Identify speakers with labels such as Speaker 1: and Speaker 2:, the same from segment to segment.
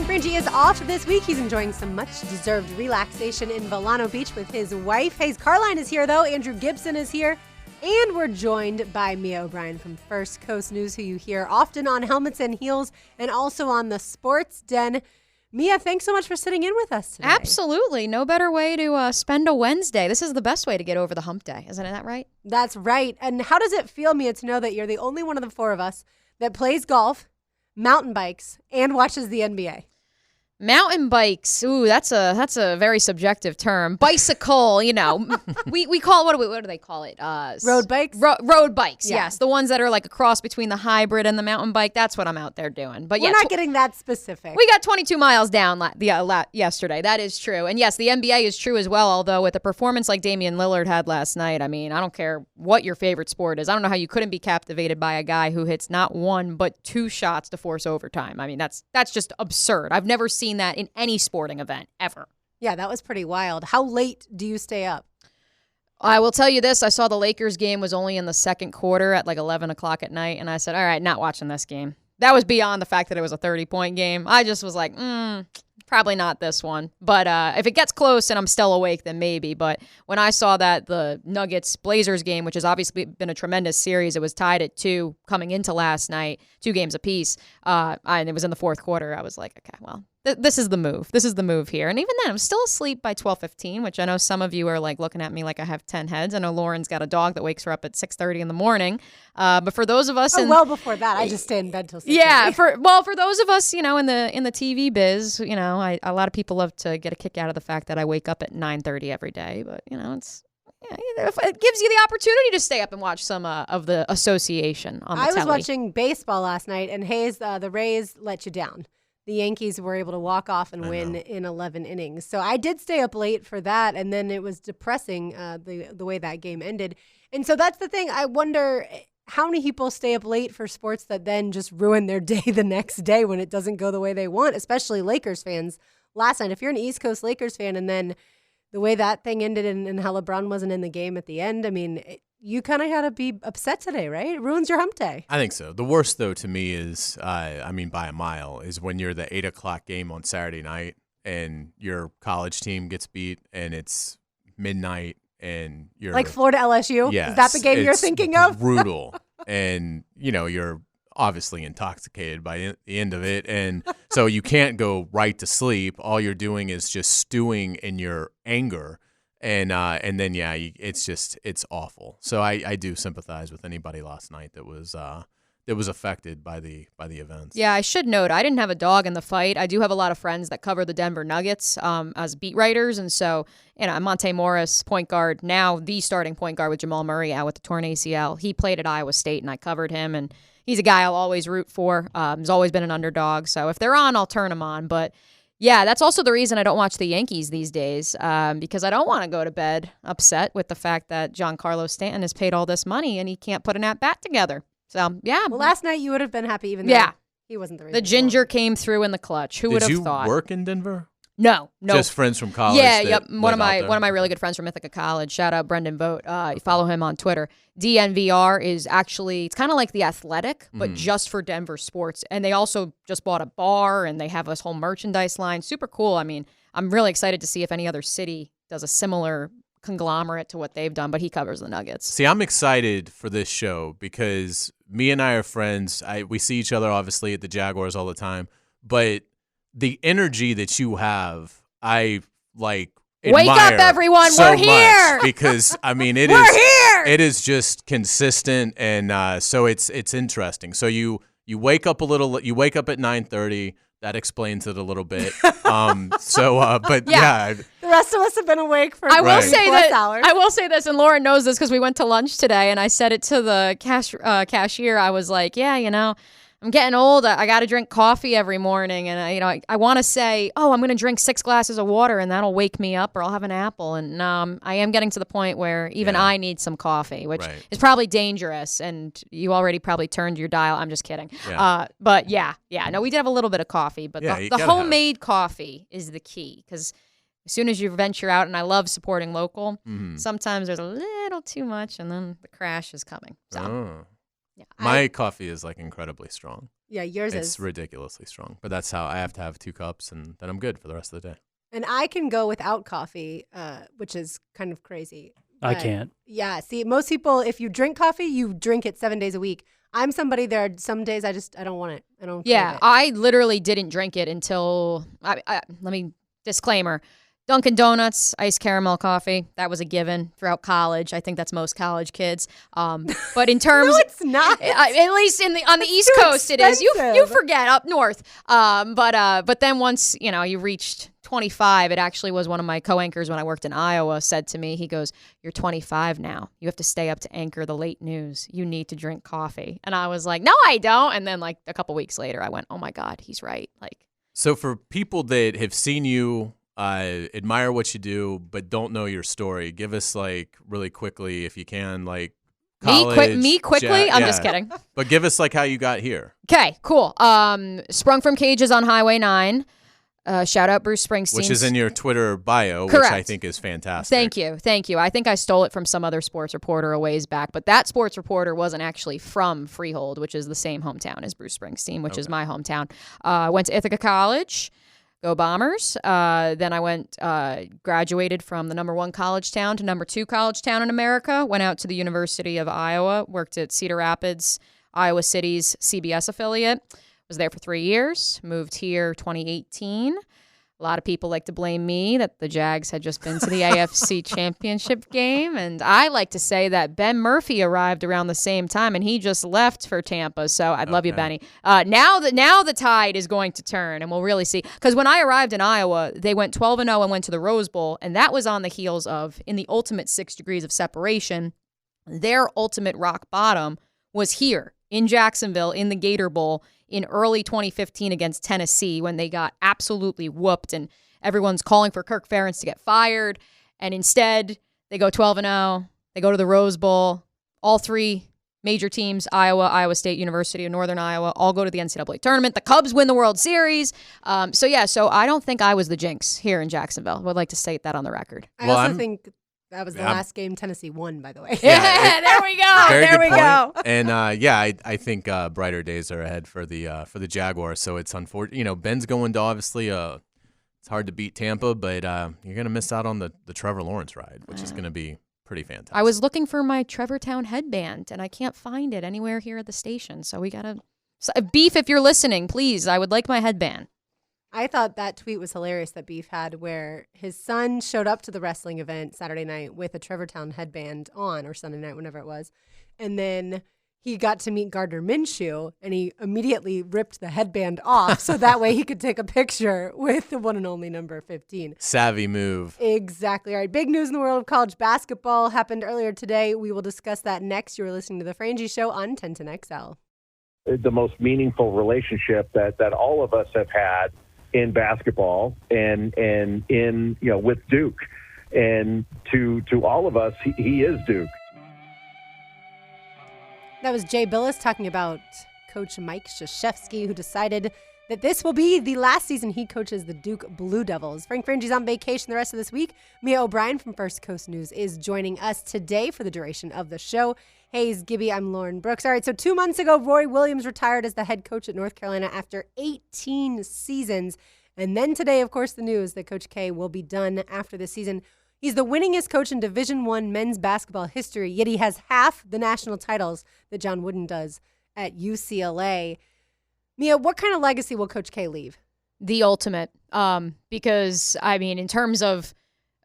Speaker 1: Frank Frangie is off this week. He's enjoying some much-deserved relaxation in Volano Beach with his wife. Hayes Carline is here, though. Andrew Gibson is here. And we're joined by Mia O'Brien from First Coast News, who you hear often on Helmets and Heels and also on the Sports Den. Mia, thanks so much for sitting in with us today.
Speaker 2: Absolutely. No better way to spend a Wednesday. This is the best way to get over the hump day. Isn't that right?
Speaker 1: That's right. And how does it feel, Mia, to know that you're the only one of the four of us that plays golf, mountain bikes, and watches the NBA?
Speaker 2: Mountain bikes. Ooh, that's a very subjective term. Bicycle, we call it, what do they call it?
Speaker 1: Road bikes?
Speaker 2: Road bikes,
Speaker 1: Yeah.
Speaker 2: yes. The ones that are like a cross between the hybrid and the mountain bike. That's what I'm out there doing. But
Speaker 1: We're not getting that specific.
Speaker 2: We got 22 miles down yesterday. That is true. And yes, the NBA is true as well, although with a performance like Damian Lillard had last night, I mean, I don't care what your favorite sport is. I don't know how you couldn't be captivated by a guy who hits not one but two shots to force overtime. I mean, that's just absurd. I've never seen that in any sporting event ever.
Speaker 1: Yeah, that was pretty wild. How late do you stay up?
Speaker 2: I will tell you this. I saw the Lakers game was only in the second quarter at like 11 o'clock at night, and I said, all right, not watching this game. That was beyond the fact that it was a 30-point game. I just was like, probably not this one. But if it gets close and I'm still awake, then maybe. But when I saw that the Nuggets-Blazers game, which has obviously been a tremendous series, it was tied at 2 coming into last night, 2 games apiece, and it was in the fourth quarter. I was like, okay, well, this is the move. This is the move here. And even then, I'm still asleep by 12:15, which I know some of you are like looking at me like I have 10 heads. I know Lauren's got a dog that wakes her up at 6:30 in the morning. But for those of us,
Speaker 1: well before that, I just stay in bed till 6:30.
Speaker 2: Yeah. For those of us, in the TV biz, a lot of people love to get a kick out of the fact that I wake up at 9:30 every day. But it gives you the opportunity to stay up and watch some of the association on the telly.
Speaker 1: I was watching baseball last night, and Hayes, the Rays let you down. The Yankees were able to walk off and win in 11 innings. So I did stay up late for that, and then it was depressing the way that game ended. And so that's the thing. I wonder how many people stay up late for sports that then just ruin their day the next day when it doesn't go the way they want, especially Lakers fans. Last night, if you're an East Coast Lakers fan and then the way that thing ended and how LeBron wasn't in the game at the end, I mean, you kind of got to be upset today, right? It ruins your hump day.
Speaker 3: I think so. The worst, though, to me is, by a mile, is when you're the 8 o'clock game on Saturday night and your college team gets beat and it's midnight and you're...
Speaker 1: Like Florida LSU?
Speaker 3: Yes.
Speaker 1: Is that the game you're thinking of?
Speaker 3: Brutal. And, you're obviously intoxicated by the end of it. And so you can't go right to sleep. All you're doing is just stewing in your anger. And then, it's awful. So I do sympathize with anybody last night that was affected by the events.
Speaker 2: Yeah, I should note, I didn't have a dog in the fight. I do have a lot of friends that cover the Denver Nuggets as beat writers. And so, Monte Morris, point guard, now the starting point guard with Jamal Murray out with the torn ACL. He played at Iowa State, and I covered him. And he's a guy I'll always root for. He's always been an underdog. So if they're on, I'll turn them on. But yeah, that's also the reason I don't watch the Yankees these days, because I don't want to go to bed upset with the fact that Giancarlo Stanton has paid all this money and he can't put an at-bat together. So, yeah.
Speaker 1: Well, last night you would have been happy even though he wasn't the reason.
Speaker 2: The ginger came through in the clutch. Who would have thought?
Speaker 3: Did you work in Denver?
Speaker 2: No.
Speaker 3: Just friends from college?
Speaker 2: Yeah, yep. One of my really good friends from Ithaca College. Shout out Brendan Vogt. You follow him on Twitter. DNVR is actually, it's kind of like The Athletic, but just for Denver sports. And they also just bought a bar and they have this whole merchandise line. Super cool. I mean, I'm really excited to see if any other city does a similar conglomerate to what they've done, but he covers the Nuggets.
Speaker 3: See, I'm excited for this show because me and I are friends. We see each other obviously at the Jaguars all the time, but the energy that you have, I like.
Speaker 2: Wake up, everyone!
Speaker 3: So
Speaker 2: we're here
Speaker 3: because it
Speaker 2: we're here.
Speaker 3: It is just consistent, and so it's interesting. So you wake up a little. You wake up at 9:30. That explains it a little bit. But yeah.
Speaker 1: The rest of us have been awake for
Speaker 2: I will say that
Speaker 1: hours.
Speaker 2: I will say this, and Lauren knows this because we went to lunch today, and I said it to the cashier. I was like, yeah, I'm getting old. I got to drink coffee every morning, and I want to say, I'm going to drink 6 glasses of water, and that'll wake me up, or I'll have an apple. And I am getting to the point where even I need some coffee, which is probably dangerous. And you already probably turned your dial. I'm just kidding.
Speaker 3: Yeah.
Speaker 2: But no, we did have a little bit of coffee, but the homemade coffee is the key because as soon as you venture out, and I love supporting local, sometimes there's a little too much, and then the crash is coming. So.
Speaker 3: My coffee is like incredibly strong.
Speaker 1: Yeah, yours
Speaker 3: It's
Speaker 1: is.
Speaker 3: ridiculously strong. But that's how I have to have 2 cups, and then I'm good for the rest of the day.
Speaker 1: And I can go without coffee, which is kind of crazy.
Speaker 4: I can't.
Speaker 1: Yeah. See, most people, if you drink coffee, you drink it 7 days a week. I'm somebody, there are some days I don't want it. I don't crave it.
Speaker 2: I literally didn't drink it until, let me, disclaimer, Dunkin' Donuts, iced caramel coffee, that was a given throughout college. I think that's most college kids. But in terms,
Speaker 1: No, it's not.
Speaker 2: at least on the East
Speaker 1: too
Speaker 2: Coast, it is. You
Speaker 1: expensive.
Speaker 2: forget up north. But then once you reached 25, it actually was one of my co-anchors when I worked in Iowa said to me, he goes, "You're 25 now. You have to stay up to anchor the late news. You need to drink coffee." And I was like, "No, I don't." And then like a couple weeks later, I went, "Oh my God, he's right."
Speaker 3: So for people that have seen you, admire what you do, but don't know your story, give us like really quickly, if you can, like college.
Speaker 2: Me quickly? I'm just kidding.
Speaker 3: But give us like how you got here.
Speaker 2: Okay, cool. Sprung from cages on Highway 9. Shout out Bruce Springsteen.
Speaker 3: Which is in your Twitter bio,
Speaker 2: Correct.
Speaker 3: Which I think is fantastic.
Speaker 2: Thank you. I think I stole it from some other sports reporter a ways back, but that sports reporter wasn't actually from Freehold, which is the same hometown as Bruce Springsteen, which is my hometown. Went to Ithaca College. Go Bombers. Then I graduated from the number 1 college town to number 2 college town in America. Went out to the University of Iowa, worked at Cedar Rapids, Iowa City's CBS affiliate. Was there for 3 years. Moved here 2018. A lot of people like to blame me that the Jags had just been to the AFC Championship game. And I like to say that Ben Murphy arrived around the same time, and he just left for Tampa. So I'd love you, Benny. Now the tide is going to turn, and we'll really see. Because when I arrived in Iowa, they went 12-0 and went to the Rose Bowl, and that was on the heels of, in the ultimate 6 degrees of separation, their ultimate rock bottom was here in Jacksonville in the Gator Bowl in early 2015 against Tennessee, when they got absolutely whooped and everyone's calling for Kirk Ferentz to get fired. And instead, they go 12-0. They go to the Rose Bowl. All 3 major teams, Iowa, Iowa State, University of Northern Iowa, all go to the NCAA tournament. The Cubs win the World Series. So I don't think I was the jinx here in Jacksonville. I would like to state that on the record.
Speaker 1: I also think that was the last game Tennessee won, by the way.
Speaker 2: Yeah, there we go. There we go.
Speaker 3: And I think brighter days are ahead for the Jaguars. So it's unfortunate. Ben's going to obviously it's hard to beat Tampa, but you're gonna miss out on the Trevor Lawrence ride, which is gonna be pretty fantastic.
Speaker 2: I was looking for my Trevor Town headband, and I can't find it anywhere here at the station. So we gotta Beef, if you're listening, please. I would like my headband.
Speaker 1: I thought that tweet was hilarious that Beef had, where his son showed up to the wrestling event Saturday night with a Trevor Town headband on, or Sunday night, whenever it was. And then he got to meet Gardner Minshew, and he immediately ripped the headband off so that way he could take a picture with the one and only number 15.
Speaker 3: Savvy move.
Speaker 1: Exactly. All right. Big news in the world of college basketball happened earlier today. We will discuss that next. You're listening to The Frangie Show on 1010 XL.
Speaker 5: The most meaningful relationship that all of us have had in basketball and in with Duke, and to all of us, he is Duke.
Speaker 1: That was Jay Billis talking about Coach Mike Krzyzewski, who decided that this will be the last season he coaches the Duke Blue Devils. Frank Frangie's on vacation the rest of this week. Mia O'Brien from First Coast News is joining us today for the duration of the show. Hey, Gibby, I'm Lauren Brooks. All right, so 2 months ago, Roy Williams retired as the head coach at North Carolina after 18 seasons. And then today, of course, the news that Coach K will be done after this season. He's the winningest coach in Division I men's basketball history, yet he has half the national titles that John Wooden does at UCLA. Mia, what kind of legacy will Coach K leave?
Speaker 2: The ultimate. Because, I mean, in terms of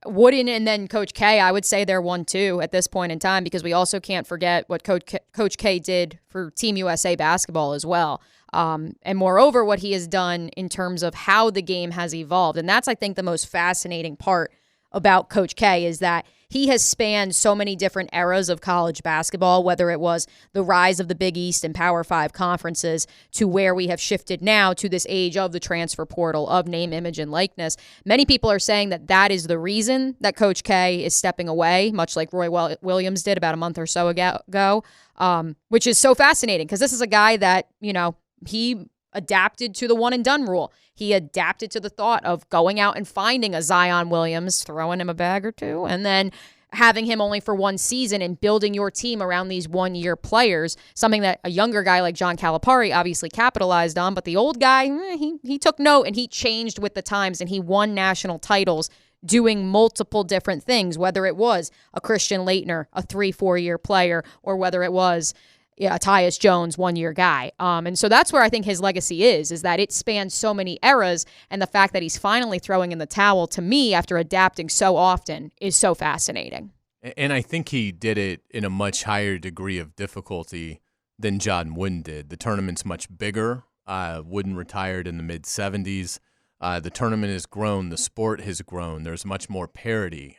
Speaker 2: Wooden and then Coach K, I would say they're 1-2 at this point in time, because we also can't forget what Coach K did for Team USA basketball as well. And moreover, what he has done in terms of how the game has evolved. And that's, I think, the most fascinating part about Coach K, is that he has spanned so many different eras of college basketball, whether it was the rise of the Big East and Power 5 conferences to where we have shifted now to this age of the transfer portal, of name, image, and likeness. Many people are saying that that is the reason that Coach K is stepping away, much like Roy Williams did about a month or so ago, which is so fascinating, because this is a guy that, he adapted to the one and done rule. He adapted to the thought of going out and finding a Zion Williams, throwing him a bag or two, and then having him only for one season and building your team around these one-year players, something that a younger guy like John Calipari obviously capitalized on, but the old guy, he took note and he changed with the times and he won national titles doing multiple different things, whether it was a Christian Laettner, a 3-4 year player, or whether it was a Tyus Jones 1-year guy. And so that's where I think his legacy is that it spans so many eras, and the fact that he's finally throwing in the towel, to me, after adapting so often, is so fascinating.
Speaker 3: And I think he did it in a much higher degree of difficulty than John Wooden did. The tournament's much bigger. Wooden retired in the mid-'70s. The tournament has grown. The sport has grown. There's much more parity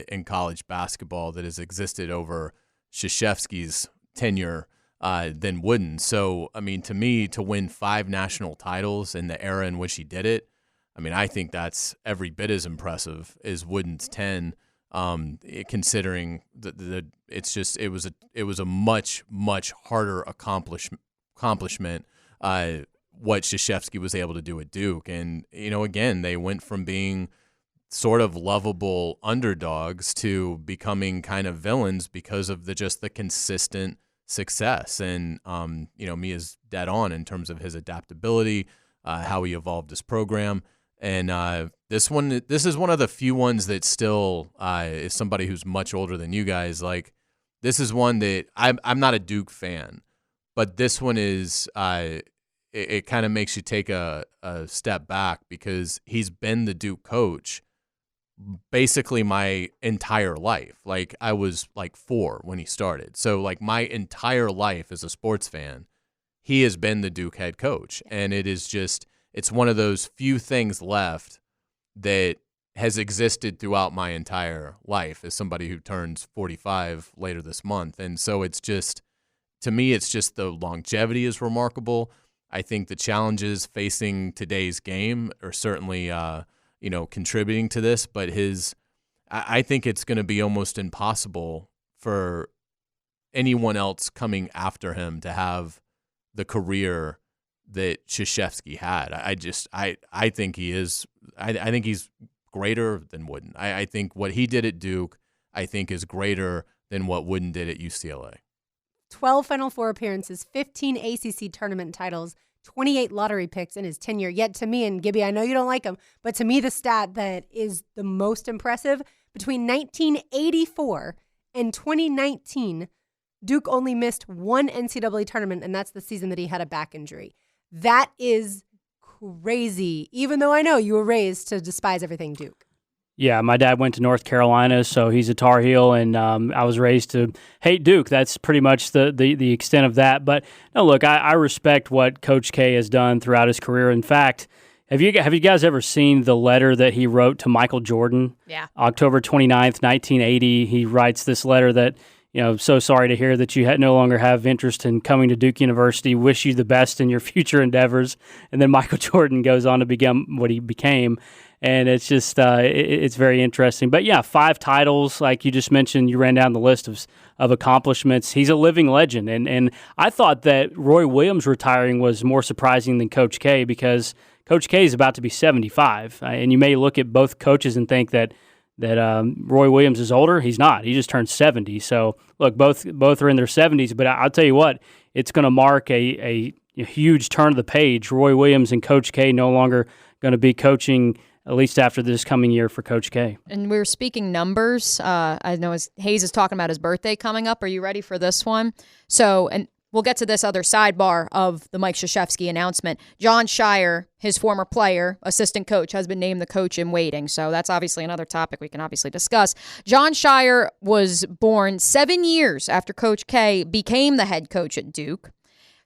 Speaker 3: in college basketball that has existed over Krzyzewski's tenure than Wooden. So, I mean, to me, to win 5 national titles in the era in which he did it, I mean, I think that's every bit as impressive as Wooden's 10. Considering it was a much harder accomplishment. What Krzyzewski was able to do at Duke. And, again, they went from being sort of lovable underdogs to becoming kind of villains because of the consistent success. And, Mia's dead on in terms of his adaptability, how he evolved his program. And this is one of the few ones that still is somebody who's much older than you guys. Like, this is one that I'm not a Duke fan, but this one is it kind of makes you take a step back because he's been the Duke coach basically my entire life. Like, I was like 4 when he started. So like my entire life as a sports fan, he has been the Duke head coach. And it's one of those few things left that has existed throughout my entire life as somebody who turns 45 later this month. And so to me, it's just the longevity is remarkable. I think the challenges facing today's game are certainly, contributing to this. But I think it's going to be almost impossible for anyone else coming after him to have the career that Krzyzewski had. I think he is. I think he's greater than Wooden. I think what he did at Duke, I think, is greater than what Wooden did at UCLA.
Speaker 1: 12 Final Four appearances, 15 ACC tournament titles, 28 lottery picks in his tenure. Yet to me, and Gibby, I know you don't like him, but to me the stat that is the most impressive, between 1984 and 2019, Duke only missed one NCAA tournament, and that's the season that he had a back injury. That is crazy, even though I know you were raised to despise everything Duke.
Speaker 4: Yeah, my dad went to North Carolina, so he's a Tar Heel, and I was raised to hate Duke. That's pretty much the extent of that. But no, look, I respect what Coach K has done throughout his career. In fact, have you guys ever seen the letter that he wrote to Michael Jordan?
Speaker 2: Yeah.
Speaker 4: October 29th, 1980, he writes this letter that, so sorry to hear that you no longer have interest in coming to Duke University. Wish you the best in your future endeavors. And then Michael Jordan goes on to become what he became. And it's just, it's very interesting. But yeah, 5 titles, like you just mentioned, you ran down the list of accomplishments. He's a living legend. And I thought that Roy Williams retiring was more surprising than Coach K because Coach K is about to be 75. And you may look at both coaches and think that Roy Williams is older. He's not. He just turned 70. So, look, both are in their 70s. But I'll tell you what, it's going to mark a huge turn of the page. Roy Williams and Coach K no longer going to be coaching, at least after this coming year, for Coach K.
Speaker 2: And we're speaking numbers. I know Hayes is talking about his birthday coming up. Are you ready for this one? So, and we'll get to this other sidebar of the Mike Krzyzewski announcement. John Shire, his former player, assistant coach, has been named the coach in waiting. So that's obviously another topic we can obviously discuss. John Shire was born 7 years after Coach K became the head coach at Duke.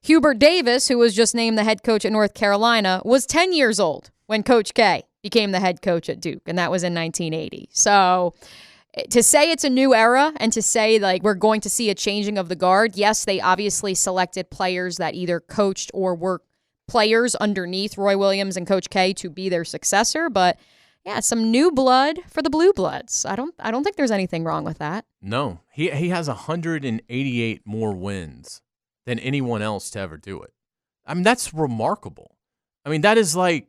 Speaker 2: Hubert Davis, who was just named the head coach at North Carolina, was 10 years old when Coach K became the head coach at Duke, and that was in 1980. So to say it's a new era and to say like we're going to see a changing of the guard, yes, they obviously selected players that either coached or were players underneath Roy Williams and Coach K to be their successor, but yeah, some new blood for the Blue Bloods. I don't think there's anything wrong with that.
Speaker 3: No, he has 188 more wins than anyone else to ever do it. I mean, that's remarkable. I mean, that is like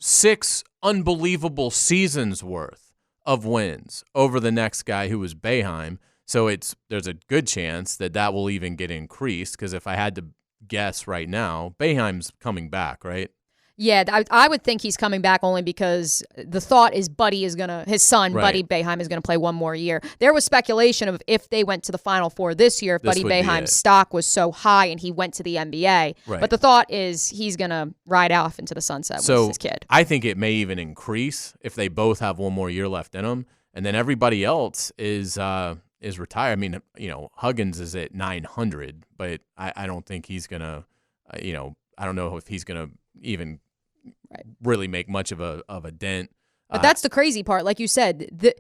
Speaker 3: 6 unbelievable seasons worth of wins over the next guy who was Boeheim. So there's a good chance that will even get increased, because if I had to guess right now, Boeheim's coming back, right?
Speaker 2: Yeah, I would think he's coming back only because the thought is his son,
Speaker 3: Right.
Speaker 2: Buddy Boeheim, is going to play one more year. There was speculation of if they went to the Final Four this year, if
Speaker 3: This
Speaker 2: Buddy
Speaker 3: would be it.
Speaker 2: Boeheim's stock was so high and he went to the NBA.
Speaker 3: Right.
Speaker 2: But the thought is he's going to ride off into the sunset with
Speaker 3: So
Speaker 2: his kid.
Speaker 3: I think it may even increase if they both have one more year left in them, and then everybody else is retired. I mean, Huggins is at 900, but I don't think he's gonna, I don't know if he's gonna even really make much of a dent.
Speaker 2: But that's the crazy part. Like you said,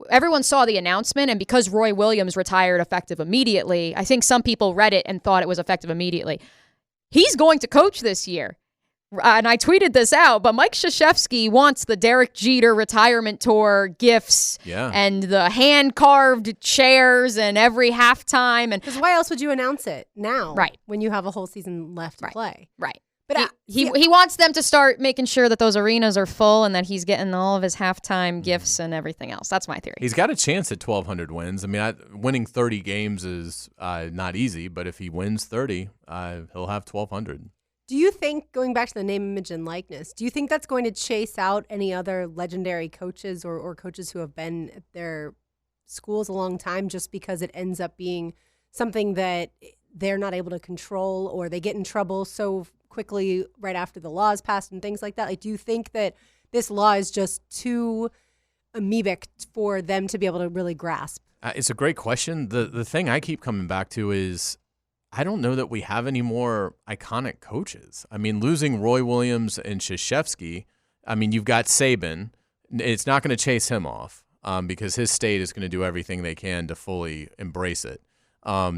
Speaker 2: everyone saw the announcement, and because Roy Williams retired effective immediately, I think some people read it and thought it was effective immediately. He's going to coach this year. And I tweeted this out, but Mike Krzyzewski wants the Derek Jeter retirement tour gifts and the hand-carved chairs and every halftime. And
Speaker 1: because why else would you announce it now?
Speaker 2: Right.
Speaker 1: When you have a whole season left to play.
Speaker 2: Right.
Speaker 1: But
Speaker 2: he wants them to start making sure that those arenas are full and that he's getting all of his halftime gifts and everything else. That's my theory.
Speaker 3: He's got a chance at 1,200 wins. I mean, winning 30 games is not easy, but if he wins 30, he'll have 1,200.
Speaker 1: Do you think, going back to the name, image, and likeness, do you think that's going to chase out any other legendary coaches or coaches who have been at their schools a long time, just because it ends up being something that they're not able to control, or they get in trouble so quickly right after the law is passed and things like that? Like, do you think that this law is just too amoebic for them to be able to really grasp?
Speaker 3: It's a great question. The thing I keep coming back to is, I don't know that we have any more iconic coaches. I mean, losing Roy Williams and Krzyzewski, I mean, you've got Saban. It's not going to chase him off because his state is going to do everything they can to fully embrace it. How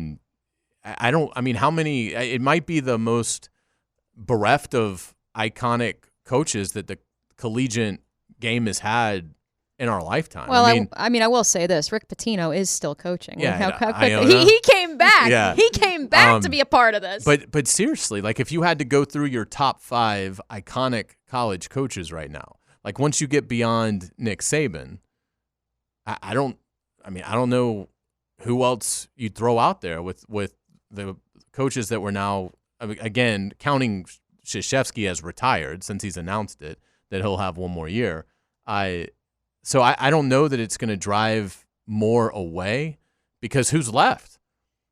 Speaker 3: many, it might be the most bereft of iconic coaches that the collegiate game has had in our lifetime.
Speaker 2: Well, I will say this: Rick Pitino is still coaching.
Speaker 3: Yeah,
Speaker 2: how quickly he came back.
Speaker 3: Yeah.
Speaker 2: He came back to be a part of this.
Speaker 3: But seriously, like, if you had to go through your top 5 iconic college coaches right now, like, once you get beyond Nick Saban, I don't know who else you'd throw out there with the coaches that were now, again, counting Krzyzewski as retired since he's announced it that he'll have one more year. So I don't know that it's going to drive more away, because who's left?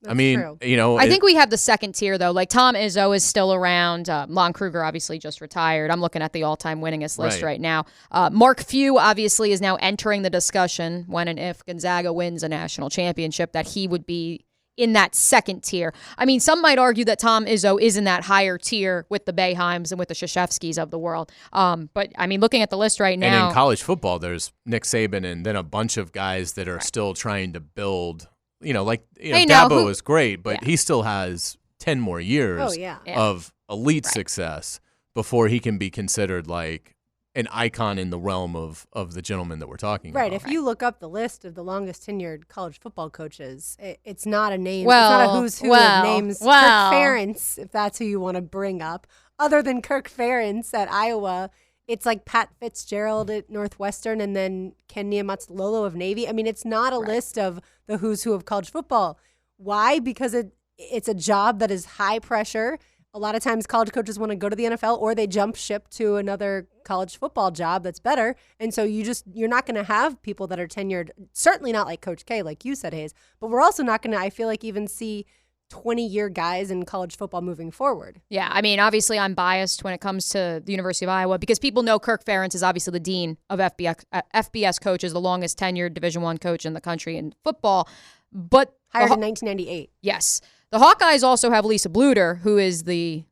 Speaker 1: That's true.
Speaker 2: I think we have the second tier, though. Like, Tom Izzo is still around. Lon Kruger obviously just retired. I'm looking at the all-time winningest list right now. Mark Few obviously is now entering the discussion when and if Gonzaga wins a national championship, that he would be in that second tier. I mean, some might argue that Tom Izzo is in that higher tier with the Boeheims and with the Krzyzewskis of the world. But, I mean, looking at the list right now.
Speaker 3: And in college football, there's Nick Saban and then a bunch of guys that are still trying to build, Dabo is great, but he still has 10 more years of elite success before he can be considered like an icon in the realm of the gentleman that we're talking about.
Speaker 1: Right. If you look up the list of the longest tenured college football coaches, it's not a name. It's not a who's who of names. Kirk Ferentz, if that's who you want to bring up. Other than Kirk Ferentz at Iowa, it's like Pat Fitzgerald at Northwestern and then Ken Niumatalolo of Navy. I mean, it's not a list of the who's who of college football. Why? Because it's a job that is high pressure. A lot of times college coaches want to go to the NFL, or they jump ship to another college football job that's better. And so you're not going to have people that are tenured, certainly not like Coach K, like you said, Hayes. But we're also not going to, I feel like, even see 20-year guys in college football moving forward.
Speaker 2: Yeah, I mean, obviously I'm biased when it comes to the University of Iowa, because people know Kirk Ferentz is obviously the dean of FBS coaches, the longest tenured Division I coach in the country in football. But
Speaker 1: hired in 1998.
Speaker 2: Yes. The Hawkeyes also have Lisa Bluter, who is the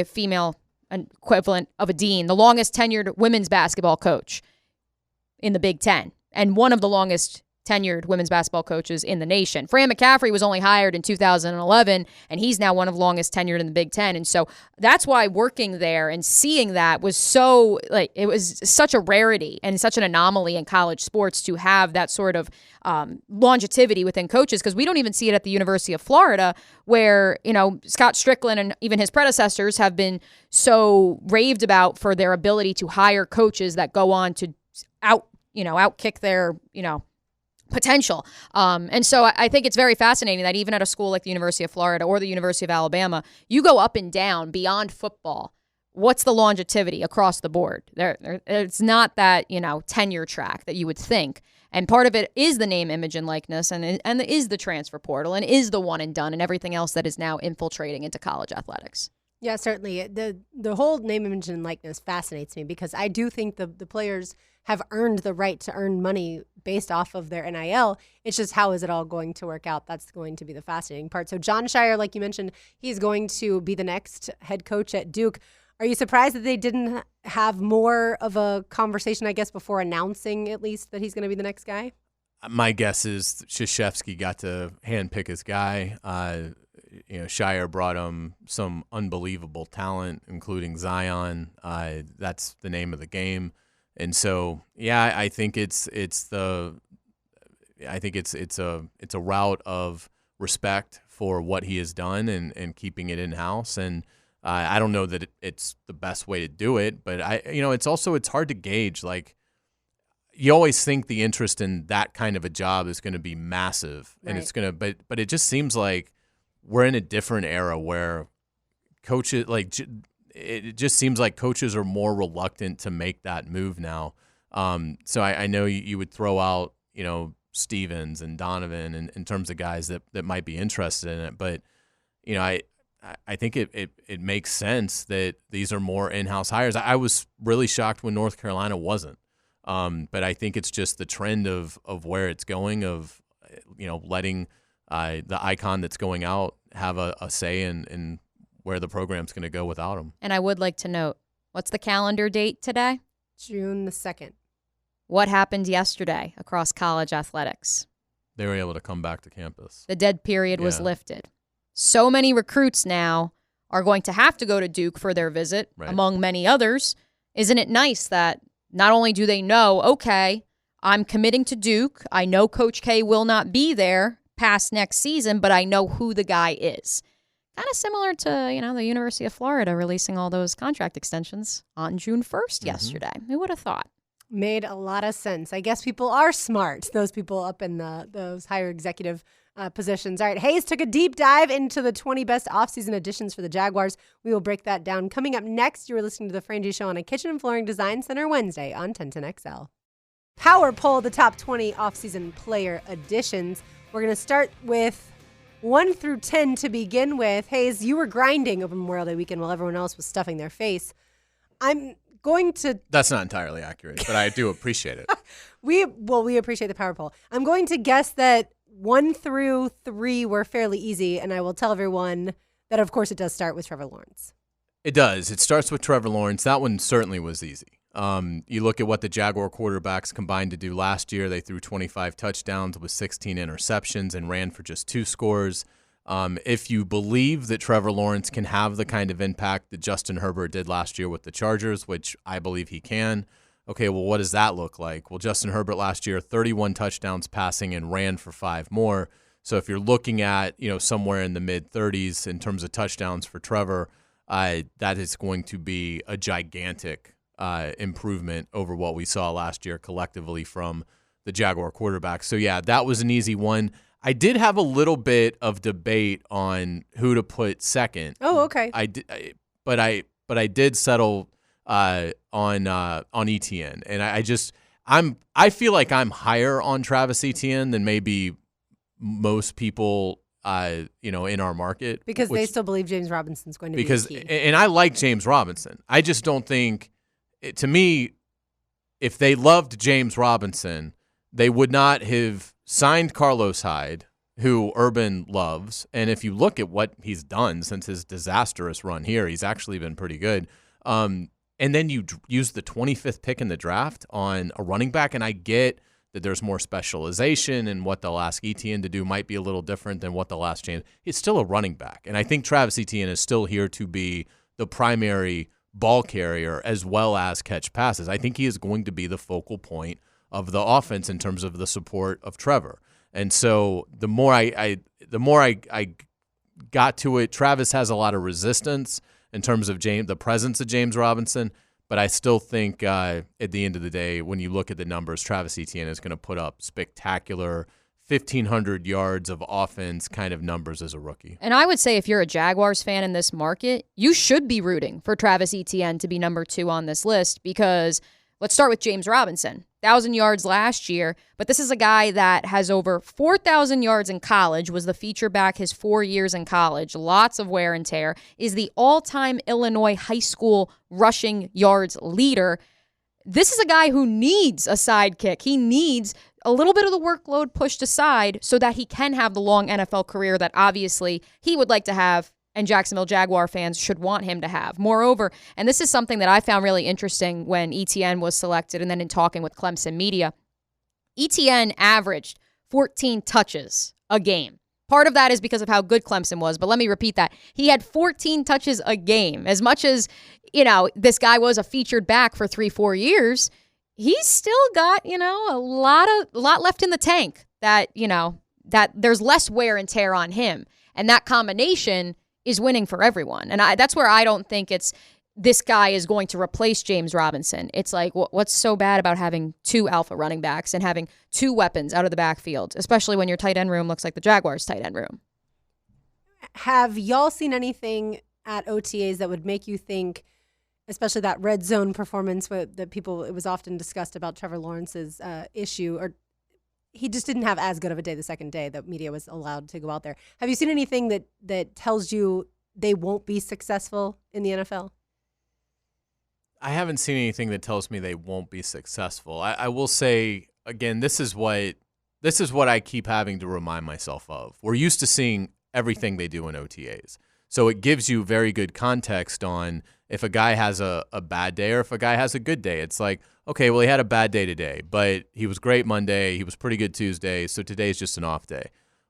Speaker 2: female equivalent of a dean, the longest tenured women's basketball coach in the Big Ten, and one of the longest tenured women's basketball coaches in the nation. Fran McCaffrey was only hired in 2011, and he's now one of the longest tenured in the Big Ten. And so that's why working there and seeing that was so, it was such a rarity and such an anomaly in college sports to have that sort of longevity within coaches, because we don't even see it at the University of Florida, where, Scott Strickland and even his predecessors have been so raved about for their ability to hire coaches that go on to outkick their, potential. And so I think it's very fascinating that even at a school like the University of Florida or the University of Alabama, you go up and down beyond football. What's the longevity across the board? It's not that, tenure track that you would think. And part of it is the name, image, and likeness, and is the transfer portal, and is the one and done, and everything else that is now infiltrating into college athletics. Yeah,
Speaker 1: certainly. The whole name, image, and likeness fascinates me because I do think the players have earned the right to earn money based off of their NIL. It's just how is it all going to work out? That's going to be the fascinating part. So Jon Scheyer, like you mentioned, he's going to be the next head coach at Duke. Are you surprised that they didn't have more of a conversation, I guess, before announcing at least that he's going to be the next guy?
Speaker 3: My guess is Krzyzewski got to handpick his guy. Scheyer brought him some unbelievable talent, including Zion. That's the name of the game. And so, yeah, I think it's a route of respect for what he has done and keeping it in house. And I don't know that it's the best way to do it, but it's hard to gauge. Like, you always think the interest in that kind of a job is going to be massive, and it's going to, but it just seems like we're in a different era where coaches, like, it just seems like coaches are more reluctant to make that move now. So I know you would throw out, Stevens and Donovan in terms of guys that might be interested in it, but I think it makes sense that these are more in-house hires. I was really shocked when North Carolina wasn't. But I think it's just the trend of where it's going, of letting the icon that's going out have a say in where the program's going to go without him.
Speaker 2: And I would like to note, what's the calendar date today?
Speaker 1: June the 2nd.
Speaker 2: What happened yesterday across college athletics?
Speaker 3: They were able to come back to campus.
Speaker 2: The dead period was lifted. So many recruits now are going to have to go to Duke for their visit, among many others. Isn't it nice that not only do they know, okay, I'm committing to Duke, I know Coach K will not be there past next season, but I know who the guy is. Kind of similar to, the University of Florida releasing all those contract extensions on June 1st yesterday. Who would have thought?
Speaker 1: Made a lot of sense. I guess people are smart, those people up in those higher executive positions. All right, Hayes took a deep dive into the 20 best offseason additions for the Jaguars. We will break that down. Coming up next, you're listening to The Frangie Show on a Kitchen and Flooring Design Center Wednesday on 1010XL. Power Poll, the top 20 offseason player additions. We're going to start with 1 through 10 to begin with. Hayes, you were grinding over Memorial Day weekend while everyone else was stuffing their face. I'm going to...
Speaker 3: That's not entirely accurate, but I do appreciate it.
Speaker 1: We appreciate the Power Poll. I'm going to guess that 1 through 3 were fairly easy, and I will tell everyone that, of course, it does start with Trevor Lawrence.
Speaker 3: It does. It starts with Trevor Lawrence. That one certainly was easy. You look at what the Jaguar quarterbacks combined to do last year. They threw 25 touchdowns with 16 interceptions and ran for just 2 scores. If you believe that Trevor Lawrence can have the kind of impact that Justin Herbert did last year with the Chargers, which I believe he can, okay, well, what does that look like? Well, Justin Herbert last year, 31 touchdowns passing and ran for 5 more. So if you're looking at, somewhere in the mid-30s in terms of touchdowns for Trevor, that is going to be a gigantic improvement over what we saw last year collectively from the Jaguar quarterback. So, yeah, that was an easy one. I did have a little bit of debate on who to put second.
Speaker 1: Oh, okay.
Speaker 3: But I did settle on Etienne, and I feel like I'm higher on Travis Etienne than maybe most people in our market,
Speaker 1: because they still believe James Robinson's going to be the key.
Speaker 3: And I like James Robinson. I just don't think, to me, if they loved James Robinson, they would not have signed Carlos Hyde, who Urban loves. And if you look at what he's done since his disastrous run here, he's actually been pretty good. And then you use the 25th pick in the draft on a running back, and I get that there's more specialization, and what they'll ask Etienne to do might be a little different than what they'll ask James. He's still a running back, and I think Travis Etienne is still here to be the primary ball carrier as well as catch passes. I think he is going to be the focal point of the offense in terms of the support of Trevor. And so the more I got to it, Travis has a lot of resistance in terms of the presence of James Robinson, But I still think at the end of the day, when you look at the numbers, Travis Etienne is going to put up spectacular 1,500 yards of offense kind of numbers as a rookie.
Speaker 2: And I would say if you're a Jaguars fan in this market, you should be rooting for Travis Etienne to be number 2 on this list because let's start with James Robinson. 1,000 yards last year, but this is a guy that has over 4,000 yards in college, was the feature back his 4 years in college, lots of wear and tear, is the all-time Illinois high school rushing yards leader. This is a guy who needs a sidekick. He needs a little bit of the workload pushed aside so that he can have the long NFL career that obviously he would like to have and Jacksonville Jaguar fans should want him to have. Moreover, and this is something that I found really interesting when ETN was selected and then in talking with Clemson media, ETN averaged 14 touches a game. Part of that is because of how good Clemson was, but let me repeat that. He had 14 touches a game. As much as, this guy was a featured back for 3-4 years, he's still got, a lot left in the tank that there's less wear and tear on him. And that combination is winning for everyone. And that's where I don't think it's this guy is going to replace James Robinson. It's like, what's so bad about having 2 alpha running backs and having 2 weapons out of the backfield, especially when your tight end room looks like the Jaguars' tight end room?
Speaker 1: Have y'all seen anything at OTAs that would make you think, especially that red zone performance it was often discussed about Trevor Lawrence's issue, or he just didn't have as good of a day the second day that media was allowed to go out there. Have you seen anything that tells you they won't be successful in the NFL?
Speaker 3: I haven't seen anything that tells me they won't be successful. I will say, again, this is what I keep having to remind myself of. We're used to seeing everything they do in OTAs. So it gives you very good context on if a guy has a bad day or if a guy has a good day. It's like, okay, well, he had a bad day today, but he was great Monday. He was pretty good Tuesday, so today's just an off day.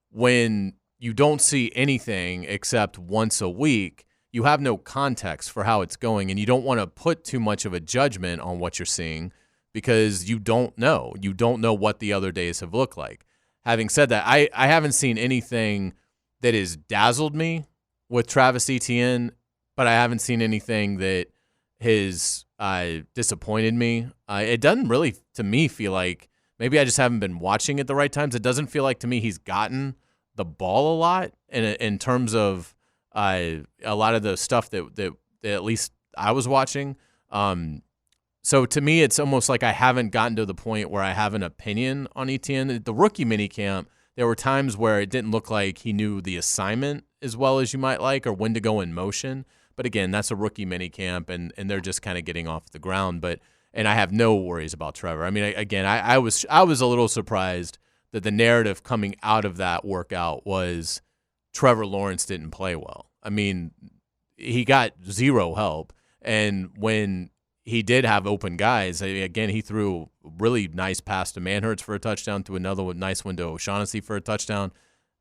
Speaker 3: When you don't see anything except once a week, you have no context for how it's going, and you don't want to put too much of a judgment on what you're seeing because you don't know. You don't know what the other days have looked like. Having said that, I haven't seen anything that has dazzled me with Travis Etienne, but I haven't seen anything that has disappointed me. It doesn't really, to me, feel like maybe I just haven't been watching at the right times. It doesn't feel like to me he's gotten the ball a lot in terms of a lot of the stuff that at least I was watching. So to me, it's almost like I haven't gotten to the point where I have an opinion on Etienne. The rookie minicamp, there were times where it didn't look like he knew the assignment as well as you might like or when to go in motion. But again, that's a rookie minicamp, and they're just kind of getting off the ground. And I have no worries about Trevor. I mean, again, I was a little surprised that the narrative coming out of that workout was Trevor Lawrence didn't play well. I mean, he got zero help, and when he did have open guys, again, he threw a really nice pass to Manhurts for a touchdown, to another nice one to O'Shaughnessy for a touchdown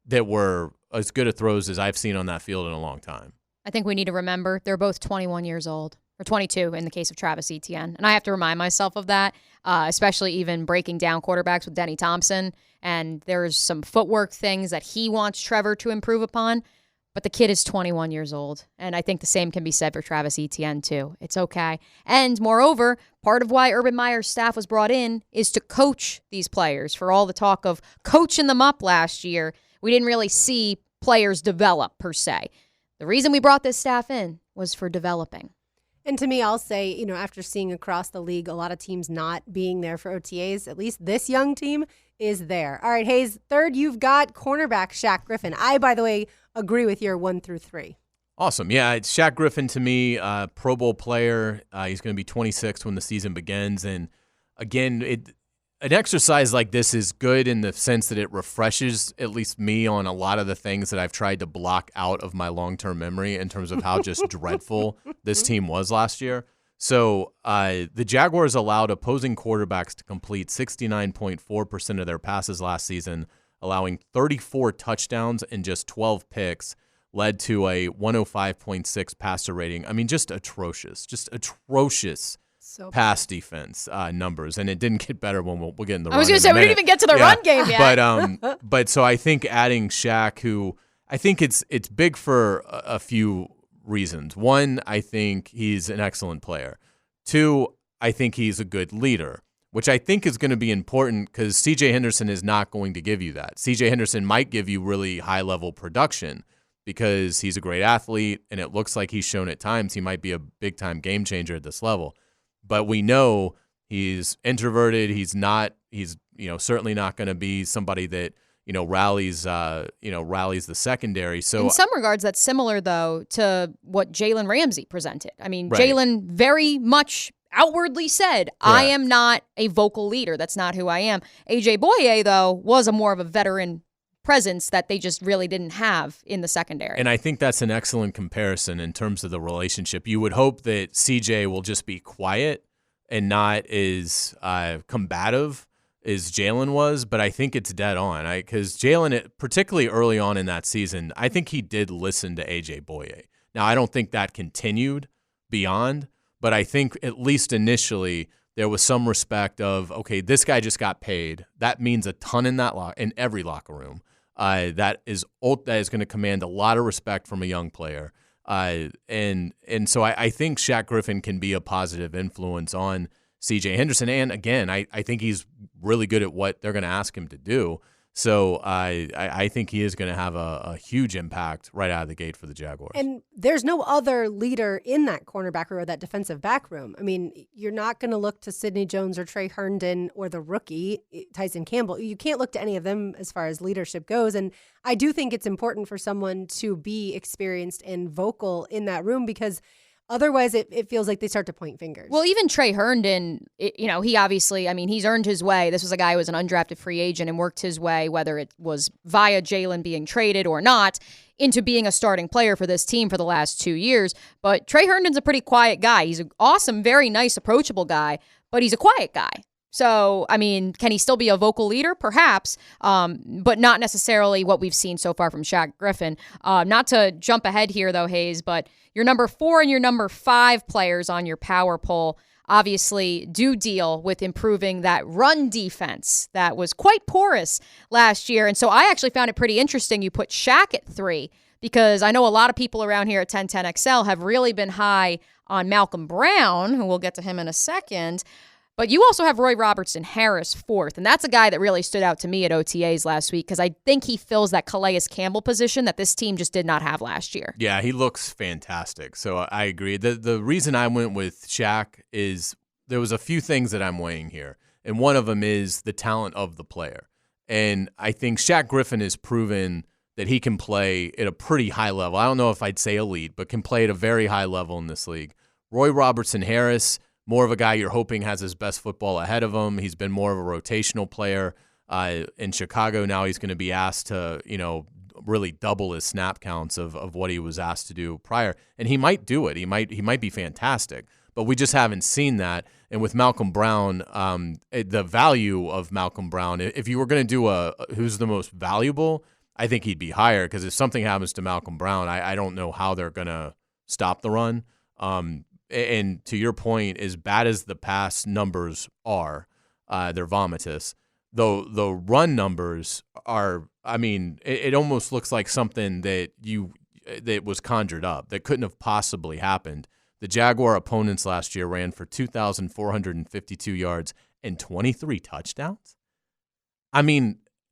Speaker 3: that were as good a throws as I've seen on that field in a long time.
Speaker 2: I think we need to remember they're both 21 years old, or 22 in the case of Travis Etienne. And I have to remind myself of that, especially even breaking down quarterbacks with Denny Thompson. And there's some footwork things that he wants Trevor to improve upon. But the kid is 21 years old. And I think the same can be said for Travis Etienne, too. It's okay. And moreover, part of why Urban Meyer's staff was brought in is to coach these players. For all the talk of coaching them up last year, we didn't really see players develop, per se. The reason we brought this staff in was for developing.
Speaker 1: And to me, I'll say, after seeing across the league a lot of teams not being there for OTAs, at least this young team is there. All right, Hayes, third, you've got cornerback Shaq Griffin. I, by the way, agree with your 1 through 3.
Speaker 3: Awesome. Yeah, it's Shaq Griffin to me, Pro Bowl player. He's going to be 26 when the season begins. And again, an exercise like this is good in the sense that it refreshes at least me on a lot of the things that I've tried to block out of my long-term memory in terms of how just dreadful this team was last year. So the Jaguars allowed opposing quarterbacks to complete 69.4% of their passes last season, allowing 34 touchdowns and just 12 picks, led to a 105.6 passer rating. I mean, just atrocious pass defense numbers, and it didn't get better when we'll get in the run.
Speaker 2: I was going to say, we didn't even get to the run game yet.
Speaker 3: But so I think adding Shaq, who I think it's big for a few reasons. One, I think he's an excellent player. 2, I think he's a good leader, which I think is going to be important because C.J. Henderson is not going to give you that. C.J. Henderson might give you really high-level production because he's a great athlete, and it looks like he's shown at times he might be a big-time game changer at this level. But we know he's introverted. He's certainly not going to be somebody that rallies the secondary. So
Speaker 2: in some regards, that's similar though to what Jalen Ramsey presented. I mean,
Speaker 3: Right.
Speaker 2: Jalen very much outwardly said, "I
Speaker 3: Correct.
Speaker 2: am not a vocal leader. That's not who I am." AJ Boye though was a more of a veteran presence that they just really didn't have in the secondary.
Speaker 3: And I think that's an excellent comparison in terms of the relationship. You would hope that CJ will just be quiet and not as combative as Jalen was, but I think it's dead on. Because Jalen, particularly early on in that season, I think he did listen to A.J. Boye. Now, I don't think that continued beyond, but I think at least initially there was some respect of, okay, this guy just got paid. That means a ton in every locker room. That is going to command a lot of respect from a young player. And so I think Shaq Griffin can be a positive influence on C.J. Henderson. And again, I think he's really good at what they're going to ask him to do. So I think he is going to have a huge impact right out of the gate for the Jaguars.
Speaker 1: And there's no other leader in that cornerback room or that defensive back room. I mean, you're not going to look to Sidney Jones or Trey Herndon or the rookie, Tyson Campbell. You can't look to any of them as far as leadership goes. And I do think it's important for someone to be experienced and vocal in that room because otherwise, it feels like they start to point fingers.
Speaker 2: Well, even Trey Herndon, he obviously, he's earned his way. This was a guy who was an undrafted free agent and worked his way, whether it was via Jalen being traded or not, into being a starting player for this team for the last 2 years. But Trey Herndon's a pretty quiet guy. He's an awesome, very nice, approachable guy, but he's a quiet guy. So, can he still be a vocal leader? Perhaps, but not necessarily what we've seen so far from Shaq Griffin. Not to jump ahead here, though, Hayes, but your number 4 and your number 5 players on your power poll obviously do deal with improving that run defense that was quite porous last year. And so I actually found it pretty interesting you put Shaq at 3 because I know a lot of people around here at 1010XL have really been high on Malcolm Brown, who we'll get to him in a second. But you also have Roy Robertson Harris 4th, and that's a guy that really stood out to me at OTAs last week because I think he fills that Calais Campbell position that this team just did not have last year.
Speaker 3: Yeah, he looks fantastic. So I agree. The reason I went with Shaq is there was a few things that I'm weighing here, and one of them is the talent of the player. And I think Shaq Griffin has proven that he can play at a pretty high level. I don't know if I'd say elite, but can play at a very high level in this league. Roy Robertson Harris, more of a guy you're hoping has his best football ahead of him. He's been more of a rotational player in Chicago. Now he's going to be asked to, really double his snap counts of what he was asked to do prior. And he might do it. He might be fantastic, but we just haven't seen that. And with Malcolm Brown, the value of Malcolm Brown, if you were going to do who's the most valuable, I think he'd be higher because if something happens to Malcolm Brown, I don't know how they're going to stop the run. And to your point, as bad as the pass numbers are, they're vomitous. Though the run numbers are, it almost looks like something that was conjured up that couldn't have possibly happened. The Jaguar opponents last year ran for 2,452 yards and 23 touchdowns.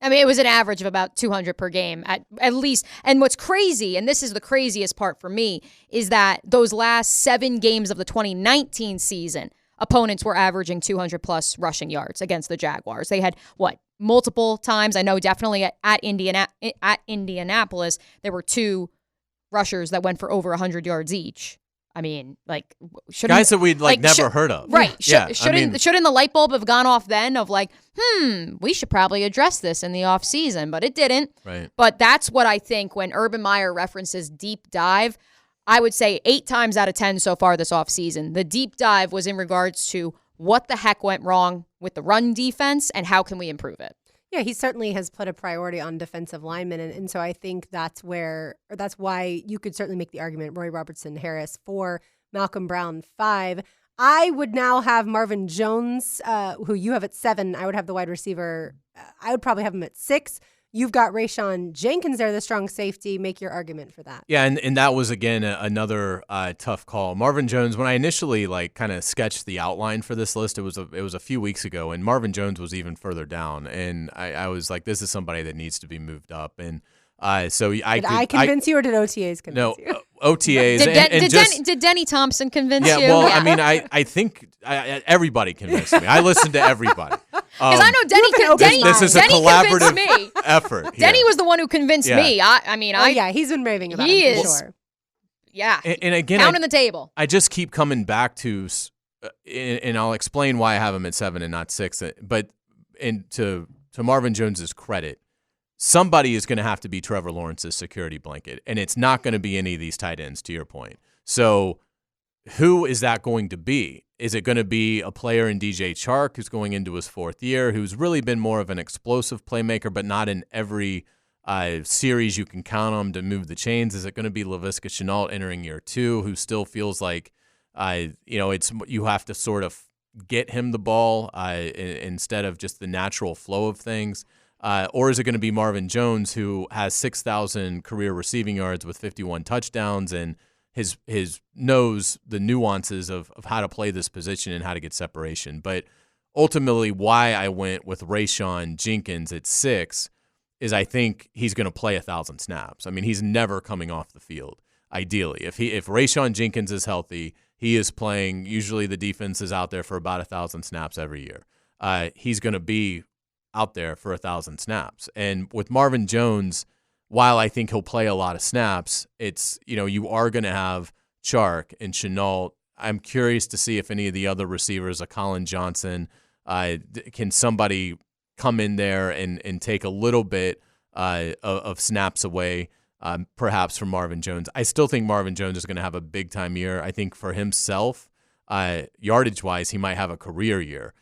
Speaker 2: It was an average of about 200 per game at least. And what's crazy, and this is the craziest part for me, is that those last 7 games of the 2019 season, opponents were averaging 200-plus rushing yards against the Jaguars. They had, multiple times? I know definitely at Indianapolis, there were 2 rushers that went for over 100 yards each.
Speaker 3: Guys that we'd never heard of.
Speaker 2: Right.
Speaker 3: Yeah.
Speaker 2: Shouldn't the light bulb have gone off then of we should probably address this in the off season, but it didn't.
Speaker 3: Right.
Speaker 2: But that's what I think when Urban Meyer references deep dive, I would say 8 times out of 10 so far this off season, the deep dive was in regards to what the heck went wrong with the run defense and how can we improve it.
Speaker 1: Yeah, he certainly has put a priority on defensive linemen, and so I think that's why you could certainly make the argument Roy Robertson Harris 4, Malcolm Brown 5. I would now have Marvin Jones, who you have at 7. I would have the wide receiver. I would probably have him at 6. You've got Rayshawn Jenkins there, the strong safety. Make your argument for that.
Speaker 3: Yeah, and that was, again, another tough call. Marvin Jones, when I initially kind of sketched the outline for this list, it was a few weeks ago, and Marvin Jones was even further down. And I was like, this is somebody that needs to be moved up. And so
Speaker 1: Did I convince you, or did OTAs convince you?
Speaker 3: OTAs.
Speaker 2: Did Denny Thompson convince you?
Speaker 3: Well, I mean, I think everybody convinced me. I listened to everybody.
Speaker 2: Because I know Denny.
Speaker 3: This is a collaborative
Speaker 2: me.
Speaker 3: effort. Here.
Speaker 2: Denny was the one who convinced me.
Speaker 1: He's been raving about
Speaker 2: he
Speaker 1: it for
Speaker 2: is.
Speaker 1: Sure.
Speaker 2: Yeah.
Speaker 3: And again,
Speaker 2: pounding the table.
Speaker 3: I just keep coming back to, and I'll explain why I have him at 7 and not 6. But to Marvin Jones's credit, somebody is going to have to be Trevor Lawrence's security blanket, and it's not going to be any of these tight ends, to your point. So who is that going to be? Is it going to be a player in DJ Chark who's going into his 4th year, who's really been more of an explosive playmaker, but not in every series you can count on him to move the chains? Is it going to be Laviska Shenault entering year 2, who still feels like you have to sort of get him the ball instead of just the natural flow of things? Or is it going to be Marvin Jones, who has 6,000 career receiving yards with 51 touchdowns and his knows the nuances of how to play this position and how to get separation? But ultimately, why I went with Rayshawn Jenkins at 6 is I think he's going to play 1,000 snaps. I mean, he's never coming off the field. Ideally, if Rayshawn Jenkins is healthy, he is playing. Usually, the defense is out there for about 1,000 snaps every year. He's going to be out there for 1,000 snaps. And with Marvin Jones, while I think he'll play a lot of snaps, it's, you are going to have Chark and Shenault. I'm curious to see if any of the other receivers, Colin Johnson, can somebody come in there and take a little bit of snaps away, perhaps from Marvin Jones. I still think Marvin Jones is going to have a big-time year. I think for himself, yardage-wise, he might have a career year.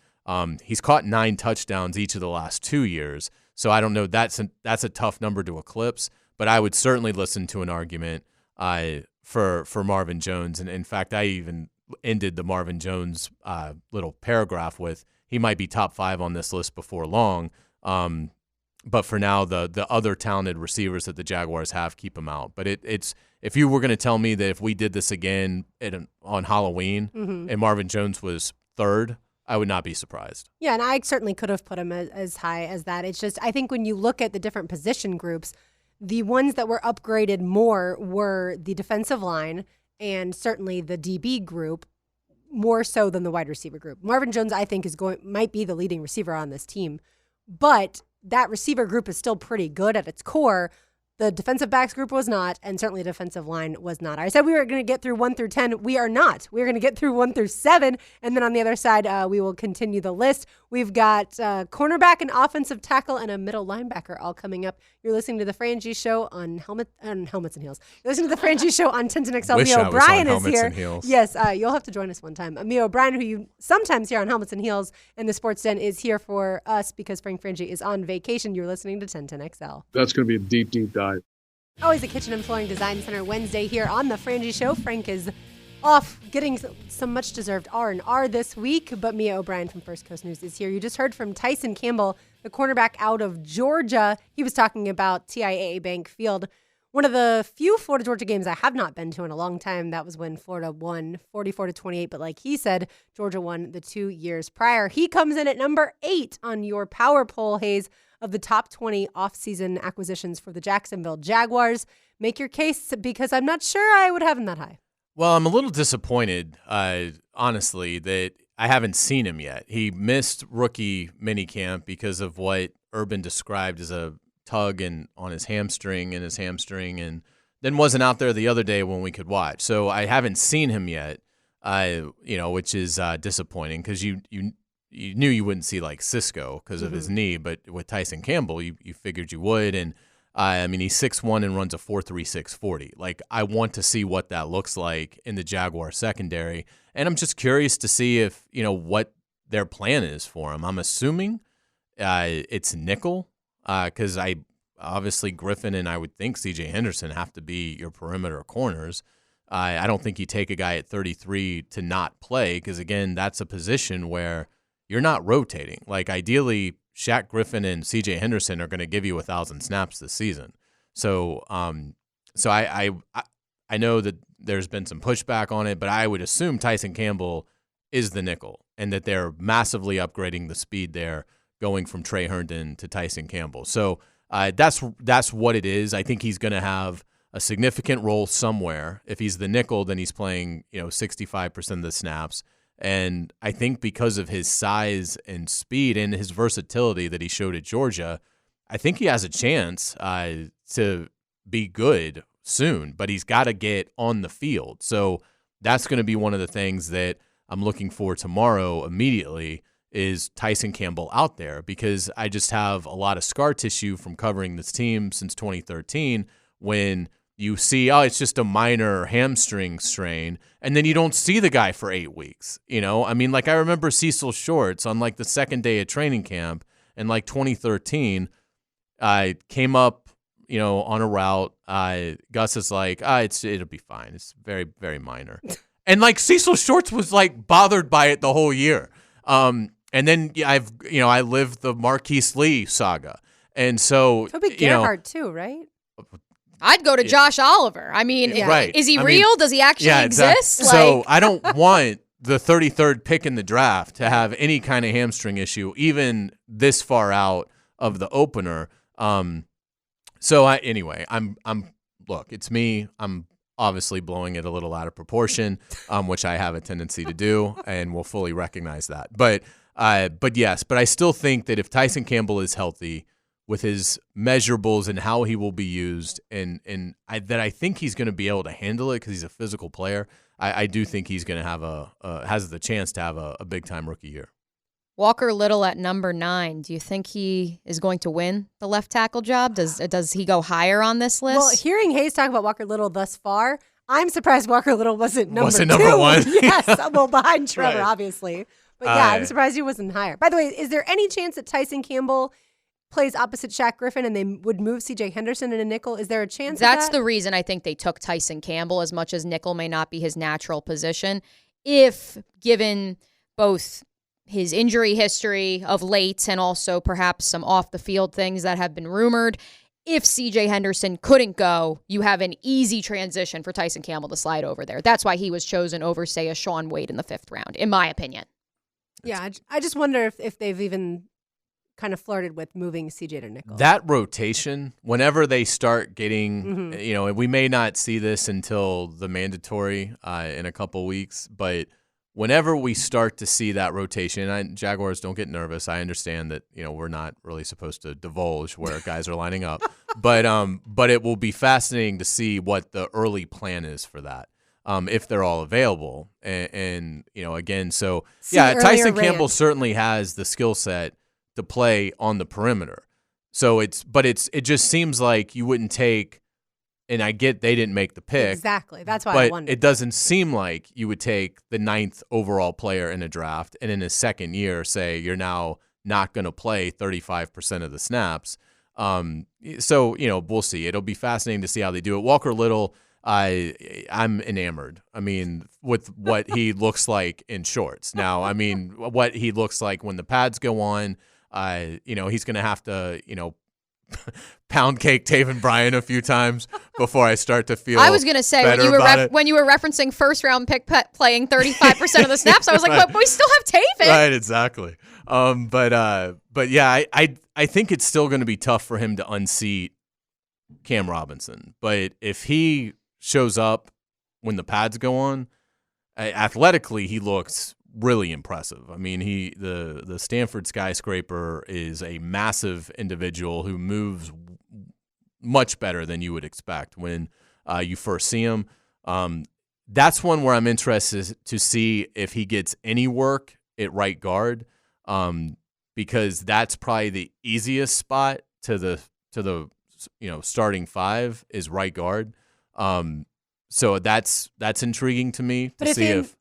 Speaker 3: He's caught 9 touchdowns each of the last 2 years, so I don't know. That's a tough number to eclipse, but I would certainly listen to an argument for Marvin Jones. And in fact, I even ended the Marvin Jones little paragraph with he might be top 5 on this list before long. But for now, the other talented receivers that the Jaguars have, keep them out. But it's if you were going to tell me that if we did this again on Halloween and Marvin Jones was 3rd, I would not be surprised.
Speaker 1: Yeah, and I certainly could have put him as high as that. It's just, I think when you look at the different position groups, the ones that were upgraded more were the defensive line and certainly the DB group, more so than the wide receiver group. Marvin Jones, I think, might be the leading receiver on this team, but that receiver group is still pretty good at its core. The defensive backs group was not, and certainly the defensive line was not. I said we were going to get through 1 through 10. We are not. We're going to get through 1 through 7, and then on the other side, we will continue the list. We've got cornerback and offensive tackle and a middle linebacker all coming up. You're listening to the Frangie Show on Helmets and Heels. You're listening to the Frangie Show on 1010XL. Mia O'Brien is here. Yes, you'll have to join us one time. Mia O'Brien, who you sometimes hear on Helmets and Heels and the Sports Den, is here for us because Frank Frangie is on vacation. You're listening to 1010XL.
Speaker 6: That's going to be a deep, deep dive.
Speaker 1: Always a Kitchen and Flooring Design Center Wednesday here on the Frangie Show. Frank is off getting some much-deserved R&R this week, but Mia O'Brien from First Coast News is here. You just heard from Tyson Campbell, the cornerback out of Georgia. He was talking about TIAA Bank Field, one of the few Florida-Georgia games I have not been to in a long time. That was when Florida won 44-28, but like he said, Georgia won the 2 years prior. He comes in at number 8 on your power poll, Hayes, of the top 20 offseason acquisitions for the Jacksonville Jaguars. Make your case, because I'm not sure I would have him that high.
Speaker 3: Well, I'm a little disappointed, honestly, that I haven't seen him yet. He missed rookie minicamp because of what Urban described as a tug on his hamstring, and then wasn't out there the other day when we could watch. So I haven't seen him yet, which is disappointing, because you knew you wouldn't see like Cisco because of his knee, but with Tyson Campbell, you figured you would. And he's 6'1" and runs a 4.36 40. Like, I want to see what that looks like in the Jaguar secondary. And I'm just curious to see if, what their plan is for him. I'm assuming it's nickel, because obviously Griffin and I would think C.J. Henderson have to be your perimeter corners. I don't think you take a guy at 33 to not play, because, again, that's a position where you're not rotating. Like, ideally, Shaq Griffin and C.J. Henderson are going to give you 1,000 snaps this season. So, I know that there's been some pushback on it, but I would assume Tyson Campbell is the nickel, and that they're massively upgrading the speed there, going from Trey Herndon to Tyson Campbell. So that's what it is. I think he's going to have a significant role somewhere. If he's the nickel, then he's playing 65% of the snaps. And I think because of his size and speed and his versatility that he showed at Georgia, I think he has a chance to be good soon, but he's got to get on the field. So that's going to be one of the things that I'm looking for tomorrow immediately, is Tyson Campbell out there, because I just have a lot of scar tissue from covering this team since 2013 when you see, it's just a minor hamstring strain, and then you don't see the guy for 8 weeks. I mean, like I remember Cecil Shorts on like the second day of training camp in like 2013, came up, on a route. Gus is like, it'll be fine. It's very, very minor. And like Cecil Shorts was like bothered by it the whole year. And then I lived the Marquise Lee saga. And so,
Speaker 1: Toby Gerhardt too, right?
Speaker 2: I'd go to Josh Oliver. I mean,
Speaker 3: right.
Speaker 2: Is he real? Does he actually exist?
Speaker 3: So I don't want the 33rd pick in the draft to have any kind of hamstring issue, even this far out of the opener. Anyway, look, it's me. I'm obviously blowing it a little out of proportion, which I have a tendency to do, and will fully recognize that. But I still think that if Tyson Campbell is healthy, with his measurables and how he will be used, I think he's going to be able to handle it because he's a physical player. I do think he's going to has the chance to have a big time rookie year.
Speaker 2: Walker Little at number 9. Do you think he is going to win the left tackle job? Does he go higher on this list?
Speaker 1: Well, hearing Hayes talk about Walker Little thus far, I'm surprised Walker Little wasn't number 2.
Speaker 3: Number 1?
Speaker 1: Yes, well, behind Trevor,
Speaker 3: Right.
Speaker 1: obviously. But yeah, I'm surprised he wasn't higher. By the way, is there any chance that Tyson Campbell plays opposite Shaq Griffin and they would move C.J. Henderson in a nickel? Is there a chance
Speaker 2: That's
Speaker 1: of that?
Speaker 2: the reason I think they took Tyson Campbell, as much as nickel may not be his natural position. If given both his injury history of late and also perhaps some off-the-field things that have been rumored, if C.J. Henderson couldn't go, you have an easy transition for Tyson Campbell to slide over there. That's why he was chosen over, say, a Shaun Wade in the 5th round, in my opinion.
Speaker 1: Yeah, I just wonder if they've even kind of flirted with moving CJ to nickel.
Speaker 3: That rotation, whenever they start getting, and we may not see this until the mandatory in a couple weeks, but whenever we start to see that rotation, Jaguars, don't get nervous. I understand that, we're not really supposed to divulge where guys are lining up, but it will be fascinating to see what the early plan is for that. If they're all available. And again, so Tyson Campbell certainly has the skill set to play on the perimeter. So it just seems like you wouldn't take, and I get they didn't make the pick.
Speaker 1: Exactly. That's why I wondered.
Speaker 3: But it doesn't seem like you would take the 9th overall player in a draft and in his second year say you're now not going to play 35% of the snaps. So, we'll see. It'll be fascinating to see how they do it. Walker Little, I'm enamored. I mean, with what he looks like in shorts. Now, I mean, what he looks like when the pads go on, he's going to have to, pound cake Taven Bryan a few times before I start to feel
Speaker 2: I was going to say, when you were referencing first-round pick playing 35% of the snaps, I was like,
Speaker 3: right.
Speaker 2: but we still have Taven.
Speaker 3: Right, exactly. But yeah, I think it's still going to be tough for him to unseat Cam Robinson. But if he shows up when the pads go on, athletically he looks really impressive. I mean, the Stanford skyscraper is a massive individual who moves much better than you would expect when you first see him. That's one where I'm interested to see if he gets any work at right guard, because that's probably the easiest spot to the starting 5 is right guard. So that's intriguing to me to see if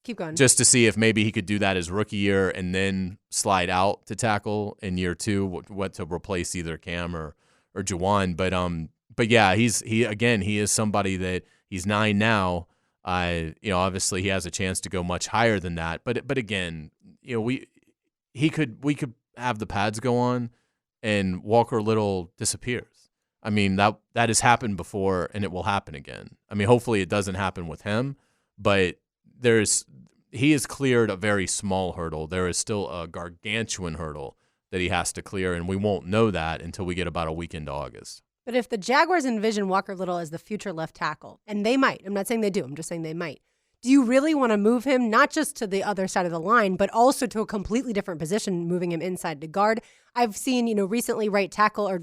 Speaker 1: keep going.
Speaker 3: Just to see if maybe he could do that his rookie year and then slide out to tackle in year 2, what to replace either Cam or Juwan. But yeah, he is somebody that he's 9 now. Obviously he has a chance to go much higher than that. But again, we could have the pads go on and Walker Little disappears. I mean, that has happened before, and it will happen again. I mean, hopefully it doesn't happen with him, but he has cleared a very small hurdle. There is still a gargantuan hurdle that he has to clear, and we won't know that until we get about a week into August.
Speaker 1: But if the Jaguars envision Walker Little as the future left tackle, and they might, I'm not saying they do, I'm just saying they might, do you really want to move him not just to the other side of the line, but also to a completely different position, moving him inside to guard? I've seen, recently right tackle or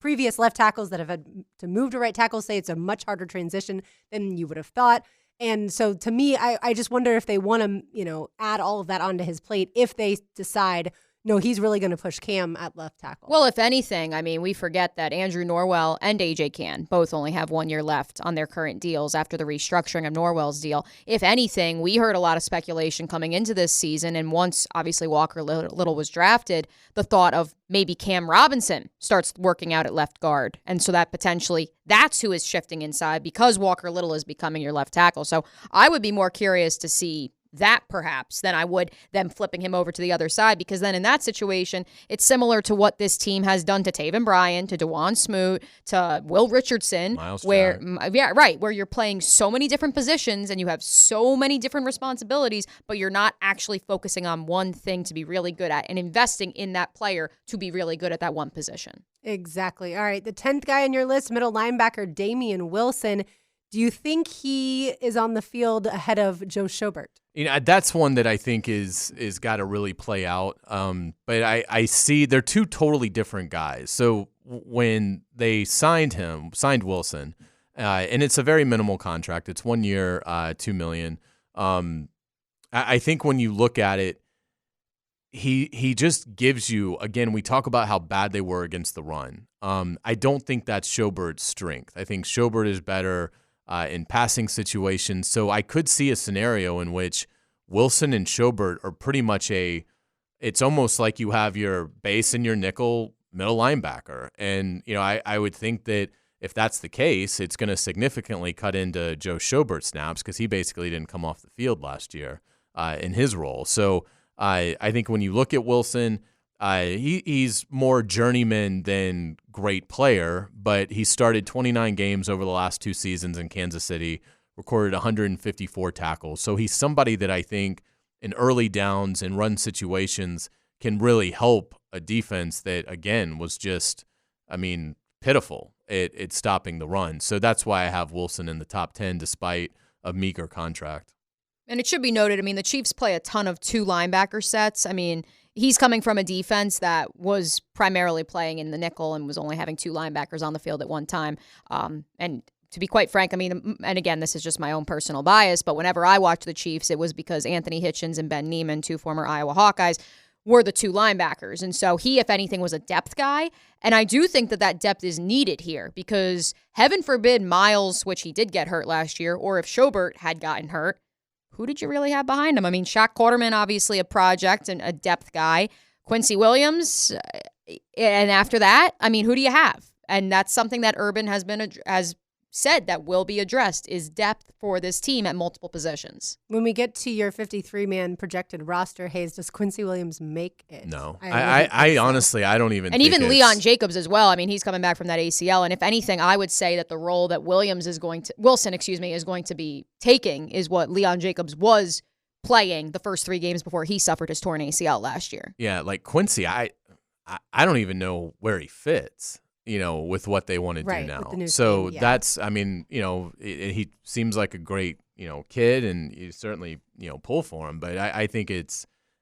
Speaker 1: previous left tackles that have had to move to right tackle say it's a much harder transition than you would have thought. And so to me, I just wonder if they want to, add all of that onto his plate if they decide, no, he's really going to push Cam at left tackle.
Speaker 2: Well, if anything, I mean, we forget that Andrew Norwell and AJ Cann both only have 1 year left on their current deals after the restructuring of Norwell's deal. If anything, we heard a lot of speculation coming into this season, and once, obviously, Walker Little was drafted, the thought of maybe Cam Robinson starts working out at left guard. And so that potentially, that's who is shifting inside because Walker Little is becoming your left tackle. So I would be more curious to see that perhaps than I would them flipping him over to the other side, because then in that situation, it's similar to what this team has done to Taven Bryan, to DeJuan Smoot, to Will Richardson,
Speaker 3: Miles
Speaker 2: where
Speaker 3: Jack.
Speaker 2: where you're playing so many different positions and you have so many different responsibilities, but you're not actually focusing on one thing to be really good at and investing in that player to be really good at that one position.
Speaker 1: Exactly. All right, the 10th guy on your list, middle linebacker Damian Wilson. Do you think he is on the field ahead of Joe Schobert?
Speaker 3: That's one that I think is got to really play out. But I see they're two totally different guys. So when they signed Wilson, and it's a very minimal contract. It's 1 year, $2 million. I think when you look at it, he just gives you, again, we talk about how bad they were against the run. I don't think that's Schobert's strength. I think Schobert is better in passing situations. So I could see a scenario in which Wilson and Schobert are pretty much it's almost like you have your base and your nickel middle linebacker. And, I would think that if that's the case, it's going to significantly cut into Joe Schobert's snaps because he basically didn't come off the field last year in his role. So I think when you look at Wilson, he's more journeyman than great player, but he started 29 games over the last 2 seasons in Kansas City, recorded 154 tackles. So he's somebody that I think in early downs and run situations can really help a defense that, again, was just, pitiful at stopping the run. So that's why I have Wilson in the top 10 despite a meager contract.
Speaker 2: And it should be noted, the Chiefs play a ton of 2 linebacker sets. He's coming from a defense that was primarily playing in the nickel and was only having 2 linebackers on the field at one time. And to be quite frank, and again, this is just my own personal bias, but whenever I watched the Chiefs, it was because Anthony Hitchens and Ben Neiman, 2 former Iowa Hawkeyes, were the 2 linebackers. And so he, if anything, was a depth guy. And I do think that depth is needed here because heaven forbid Miles, which he did get hurt last year, or if Schobert had gotten hurt, who did you really have behind him? Shaq Quarterman, obviously a project and a depth guy. Quincy Williams, and after that, who do you have? And that's something that Urban has said that will be addressed is depth for this team at multiple positions.
Speaker 1: When we get to your 53-man projected roster, Hayes, does Quincy Williams make it?
Speaker 3: No. I honestly, I don't even
Speaker 2: and
Speaker 3: think
Speaker 2: even Leon Jacobs as well. He's coming back from that ACL. And if anything, I would say that the role that Wilson is going to be taking is what Leon Jacobs was playing the first 3 games before he suffered his torn ACL last year.
Speaker 3: Yeah, like Quincy, I don't even know where he fits. With what they want to do now. So that's, he seems like a great, kid, and you certainly, pull for him. But I think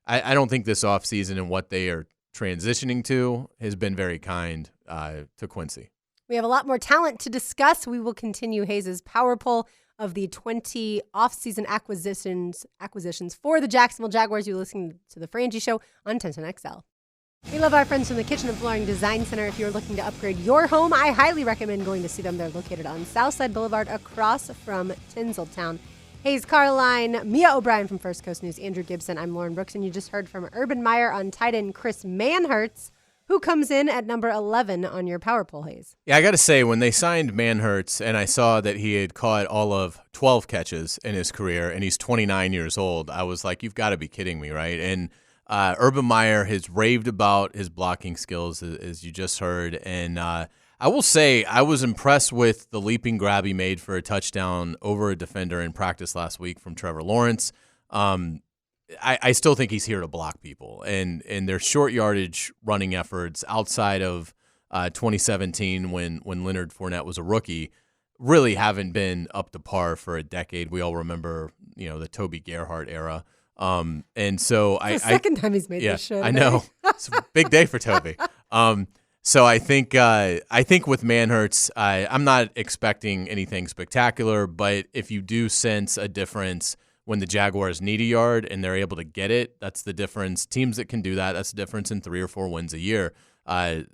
Speaker 3: I don't think this offseason and what they are transitioning to has been very kind to Quincy.
Speaker 1: We have a lot more talent to discuss. We will continue Hayes' power poll of the 20 offseason acquisitions for the Jacksonville Jaguars. You're listening to the Frangie Show on 1010XL. We love our friends from the Kitchen and Flooring Design Center. If you're looking to upgrade your home, I highly recommend going to see them. They're located on Southside Boulevard across from Tinseltown. Hayes Carline, Mia O'Brien from First Coast News, Andrew Gibson. I'm Lauren Brooks, and you just heard from Urban Meyer on tight end Chris Manhertz, who comes in at number 11 on your power poll, Hayes.
Speaker 3: Yeah, I got to say, when they signed Manhertz and I saw that he had caught all of 12 catches in his career and he's 29 years old, I was like, you've got to be kidding me, right? And Urban Meyer has raved about his blocking skills, as you just heard. And I will say I was impressed with the leaping grab he made for a touchdown over a defender in practice last week from Trevor Lawrence. I still think he's here to block people. And their short yardage running efforts outside of 2017 when Leonard Fournette was a rookie really haven't been up to par for a decade. We all remember, the Toby Gerhart era. And so
Speaker 1: it's the second time he's made this show.
Speaker 3: I know. It's a big day for Toby. So I think with Manhertz, I'm not expecting anything spectacular, but if you do sense a difference when the Jaguars need a yard and they're able to get it, that's the difference. Teams that can do that, that's the difference in 3 or 4 wins a year.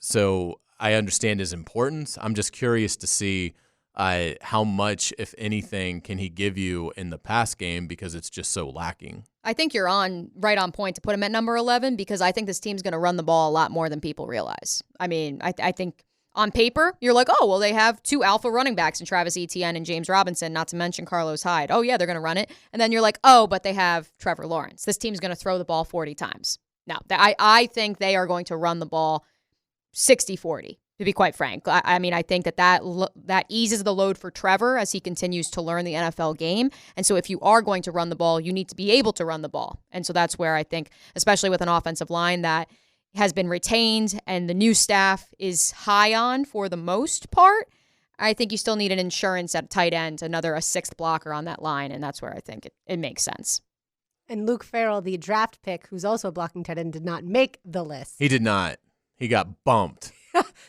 Speaker 3: So I understand his importance. I'm just curious to see how much, if anything, can he give you in the pass game because it's just so lacking.
Speaker 2: I think you're right on point to put him at number 11 because I think this team's going to run the ball a lot more than people realize. I mean, I think on paper, you're like, oh, well, they have 2 alpha running backs in Travis Etienne and James Robinson, not to mention Carlos Hyde. Oh, yeah, they're going to run it. And then you're like, oh, but they have Trevor Lawrence. This team's going to throw the ball 40 times. No, I think they are going to run the ball 60-40. To be quite frank, I mean, I think that eases the load for Trevor as he continues to learn the NFL game. And so if you are going to run the ball, you need to be able to run the ball. And so that's where I think, especially with an offensive line that has been retained and the new staff is high on for the most part, I think you still need an insurance at tight end, a 6th blocker on that line. And that's where I think it makes sense.
Speaker 1: And Luke Farrell, the draft pick, who's also a blocking tight end, did not make the list.
Speaker 3: He did not. He got bumped.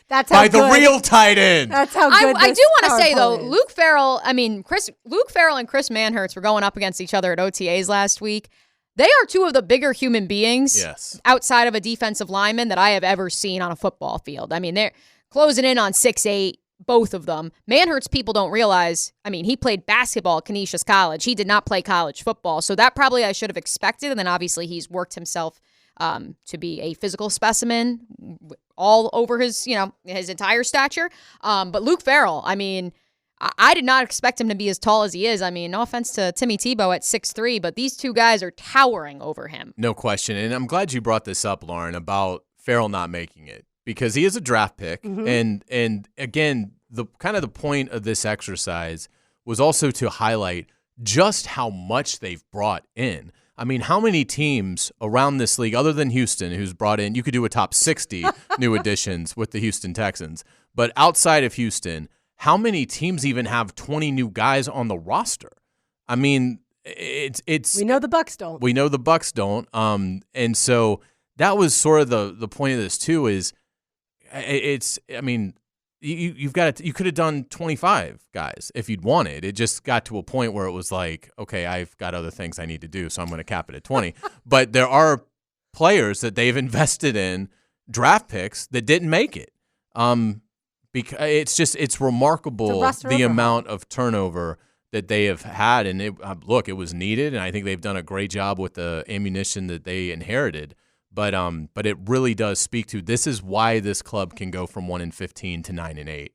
Speaker 1: That's how
Speaker 3: by the real tight end.
Speaker 1: That's how good
Speaker 2: I do want to say, though,
Speaker 1: is.
Speaker 2: Luke Farrell and Chris Manhertz were going up against each other at OTAs last week. They are 2 of the bigger human beings outside of a defensive lineman that I have ever seen on a football field. I mean, they're closing in on 6'8", both of them. Manhertz, people don't realize, he played basketball at Canisius College. He did not play college football. So that probably I should have expected. And then obviously he's worked himself to be a physical specimen all over his entire stature. But Luke Farrell, I did not expect him to be as tall as he is. No offense to Timmy Tebow at 6'3", but these 2 guys are towering over him.
Speaker 3: No question. And I'm glad you brought this up, Lauren, about Farrell not making it because he is a draft pick. Mm-hmm. And again, the point of this exercise was also to highlight just how much they've brought in. How many teams around this league, other than Houston, who's brought in, you could do a top 60 new additions with the Houston Texans, but outside of Houston, how many teams even have 20 new guys on the roster? It's.
Speaker 1: We know the Bucs don't.
Speaker 3: We know the Bucs don't. And so that was sort of the point of this too. Is you could have done 25 guys if you'd wanted. It just got to a point where it was like, okay, I've got other things I need to do, so I'm going to cap it at 20. But there are players that they've invested in draft picks that didn't make it. Because it's remarkable the amount of turnover that they have had. And it was needed, and I think they've done a great job with the ammunition that they inherited. But it really does speak to this is why this club can go from 1-15 to 9-8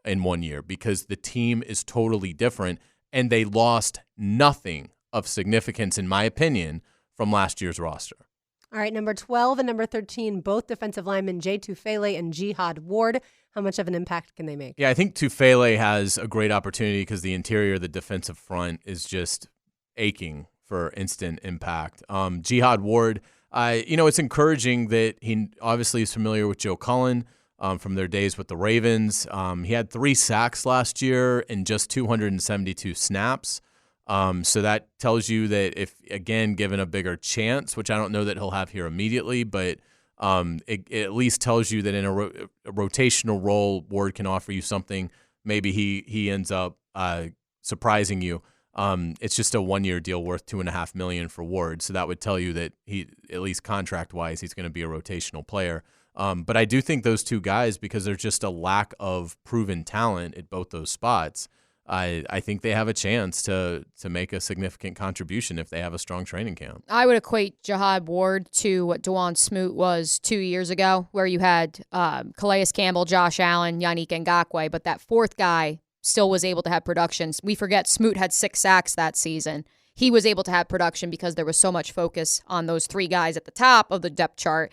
Speaker 3: in 1 year, because the team is totally different and they lost nothing of significance, in my opinion, from last year's roster.
Speaker 1: All right, number 12 and number 13, both defensive linemen, Jay Tufele and Jihad Ward. How much of an impact can they make?
Speaker 3: Yeah, I think Tufele has a great opportunity because the interior, the defensive front is just aching for instant impact. Jihad Ward. It's encouraging that he obviously is familiar with Joe Cullen from their days with the Ravens. He had 3 sacks last year in just 272 snaps. So that tells you that if, again, given a bigger chance, which I don't know that he'll have here immediately, but it at least tells you that in a rotational role, Ward can offer you something. Maybe he ends up surprising you. It's just a 1-year deal worth $2.5 million for Ward, so that would tell you that he, at least contract-wise, he's going to be a rotational player. But I do think those 2 guys, because there's just a lack of proven talent at both those spots, I think they have a chance to make a significant contribution if they have a strong training camp.
Speaker 2: I would equate Jihad Ward to what Dwan Smoot was 2 years ago, where you had Calais Campbell, Josh Allen, Yannick Ngakoue, but that 4th guy still was able to have productions. We forget Smoot had 6 sacks that season. he was able to have production because there was so much focus on those 3 guys at the top of the depth chart.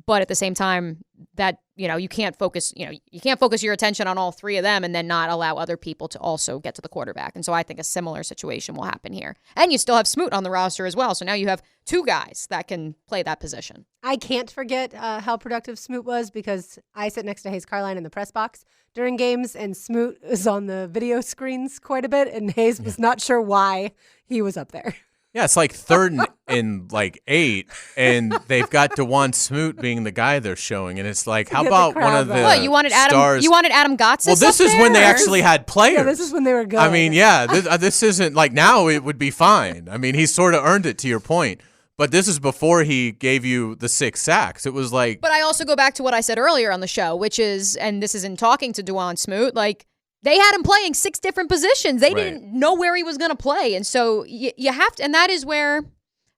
Speaker 2: But at the same time, that, you can't focus your attention on all 3 of them and then not allow other people to also get to the quarterback. And so I think a similar situation will happen here. And you still have Smoot on the roster as well. So now you have 2 guys that can play that position.
Speaker 1: I can't forget how productive Smoot was because I sit next to Hayes Carline in the press box during games, and Smoot is on the video screens quite a bit, and Hayes was not sure why he was up there.
Speaker 3: Yeah, it's like 3rd and like 8, and they've got DeJuan Smoot being the guy they're showing, and it's like, how
Speaker 1: Get
Speaker 3: about
Speaker 1: the
Speaker 3: one
Speaker 1: crowd
Speaker 3: of the
Speaker 1: going.
Speaker 2: What, you wanted Adam? You wanted Adam Gotsis?
Speaker 3: Well, this
Speaker 2: up
Speaker 3: is when they
Speaker 2: there?
Speaker 3: actually had players.
Speaker 1: Yeah, this is when they were good.
Speaker 3: I mean, yeah, this isn't like now it would be fine. I mean, he sort of earned it, to your point. But this is before he gave you the 6 sacks. It was like.
Speaker 2: But I also go back to what I said earlier on the show, which is, and this is in talking to DeJuan Smoot, like, they had him playing 6 different positions. They didn't know where he was going to play. And so you have to, and that is where,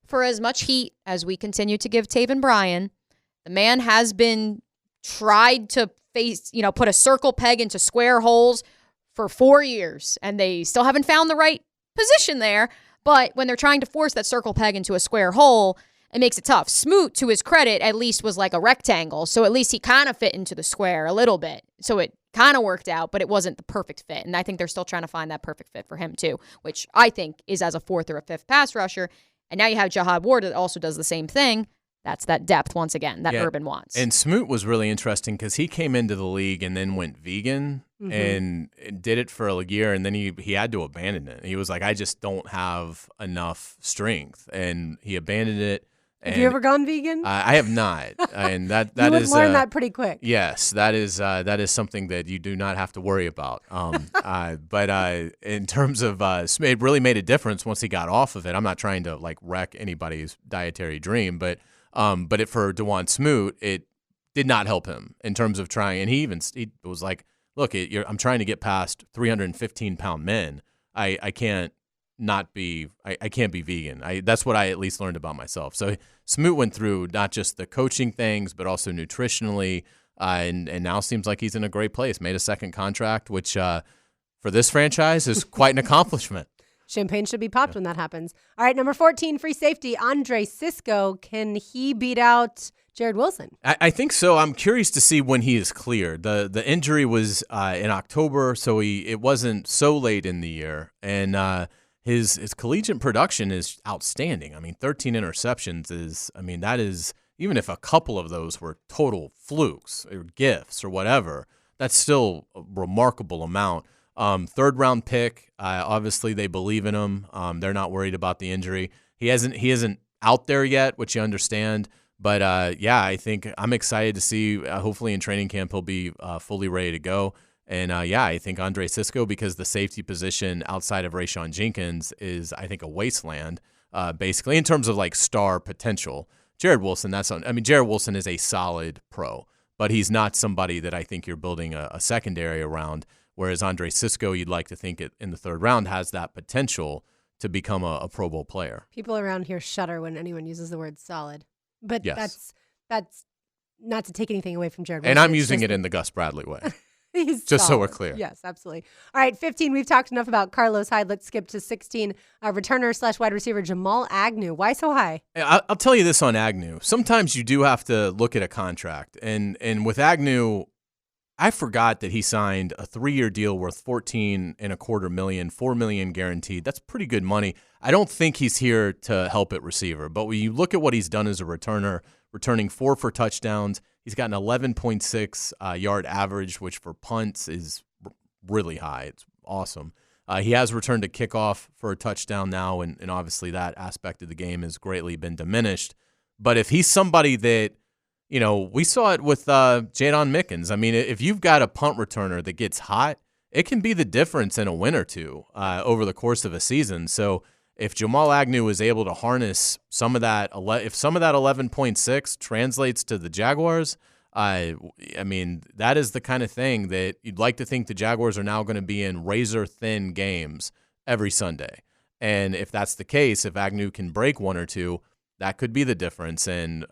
Speaker 2: for as much heat as we continue to give Taven Bryan, the man has been tried to put a circle peg into square holes for 4 years, and they still haven't found the right position there. But when they're trying to force that circle peg into a square hole, it makes it tough. Smoot, to his credit, at least was like a rectangle, so at least he kind of fit into the square a little bit. So it kind of worked out, but it wasn't the perfect fit. And I think they're still trying to find that perfect fit for him too, which I think is as a 4th or a 5th pass rusher. And now you have Jahad Ward that also does the same thing. That's that depth once again that Urban wants.
Speaker 3: And Smoot was really interesting because he came into the league and then went vegan and did it for a year, and then he had to abandon it. He was like, I just don't have enough strength, and he abandoned it.
Speaker 1: Have you ever gone vegan?
Speaker 3: I have not, and that
Speaker 1: you would
Speaker 3: is
Speaker 1: learn that pretty quick.
Speaker 3: Yes, that is something that you do not have to worry about. But in terms of it really made a difference once he got off of it. I'm not trying to like wreck anybody's dietary dream, but for DeJuan Smoot, it did not help him in terms of trying. And he was like, look, I'm trying to get past 315-pound men. I can't not be I can't be vegan. That's what I at least learned about myself. So Smoot went through not just the coaching things, but also nutritionally, and now seems like he's in a great place. Made a 2nd contract, which for this franchise is quite an accomplishment.
Speaker 1: Champagne should be popped when that happens. All right, number 14, free safety, Andre Cisco. Can he beat out Jared Wilson?
Speaker 3: I think so. I'm curious to see when he is cleared. The injury was in October, so it wasn't so late in the year, and his collegiate production is outstanding. I mean, 13 interceptions that is, even if a couple of those were total flukes or gifts or whatever, that's still a remarkable amount. 3rd round pick. Obviously, they believe in him. They're not worried about the injury. He isn't out there yet, which you understand. But I think I'm excited to see. Hopefully, in training camp, he'll be fully ready to go. And I think Andre Cisco, because the safety position outside of Rayshon Jenkins is, I think, a wasteland, basically in terms of like star potential. Jared Wilson, Jared Wilson is a solid pro, but he's not somebody that I think you're building a secondary around. Whereas Andre Cisco, you'd like to think in the 3rd round has that potential to become a Pro Bowl player.
Speaker 1: People around here shudder when anyone uses the word solid. But that's not to take anything away from Jared Wilson.
Speaker 3: And I'm using it in the Gus Bradley way.
Speaker 1: He's
Speaker 3: just
Speaker 1: solid.
Speaker 3: so we're clear.
Speaker 1: Yes, absolutely. All right, 15, we've talked enough about Carlos Hyde. Let's skip to 16. Returner / wide receiver Jamal Agnew. Why so high?
Speaker 3: I'll tell you this on Agnew. Sometimes you do have to look at a contract. And with Agnew, I forgot that he signed a 3-year deal worth $14.25 million, $4 million guaranteed. That's pretty good money. I don't think he's here to help at receiver, but when you look at what he's done as a returner, returning 4 for touchdowns, he's got an 11.6 yard average, which for punts is really high. It's awesome. He has returned a kickoff for a touchdown now, and obviously that aspect of the game has greatly been diminished. But if he's somebody that, we saw it with Jadon Mickens. I mean, if you've got a punt returner that gets hot, it can be the difference in a win or two over the course of a season. So if Jamal Agnew is able to harness some of that, if some of that 11.6 translates to the Jaguars, I mean, that is the kind of thing that you'd like to think the Jaguars are now going to be in razor-thin games every Sunday. And if that's the case, if Agnew can break 1 or 2, that could be the difference in,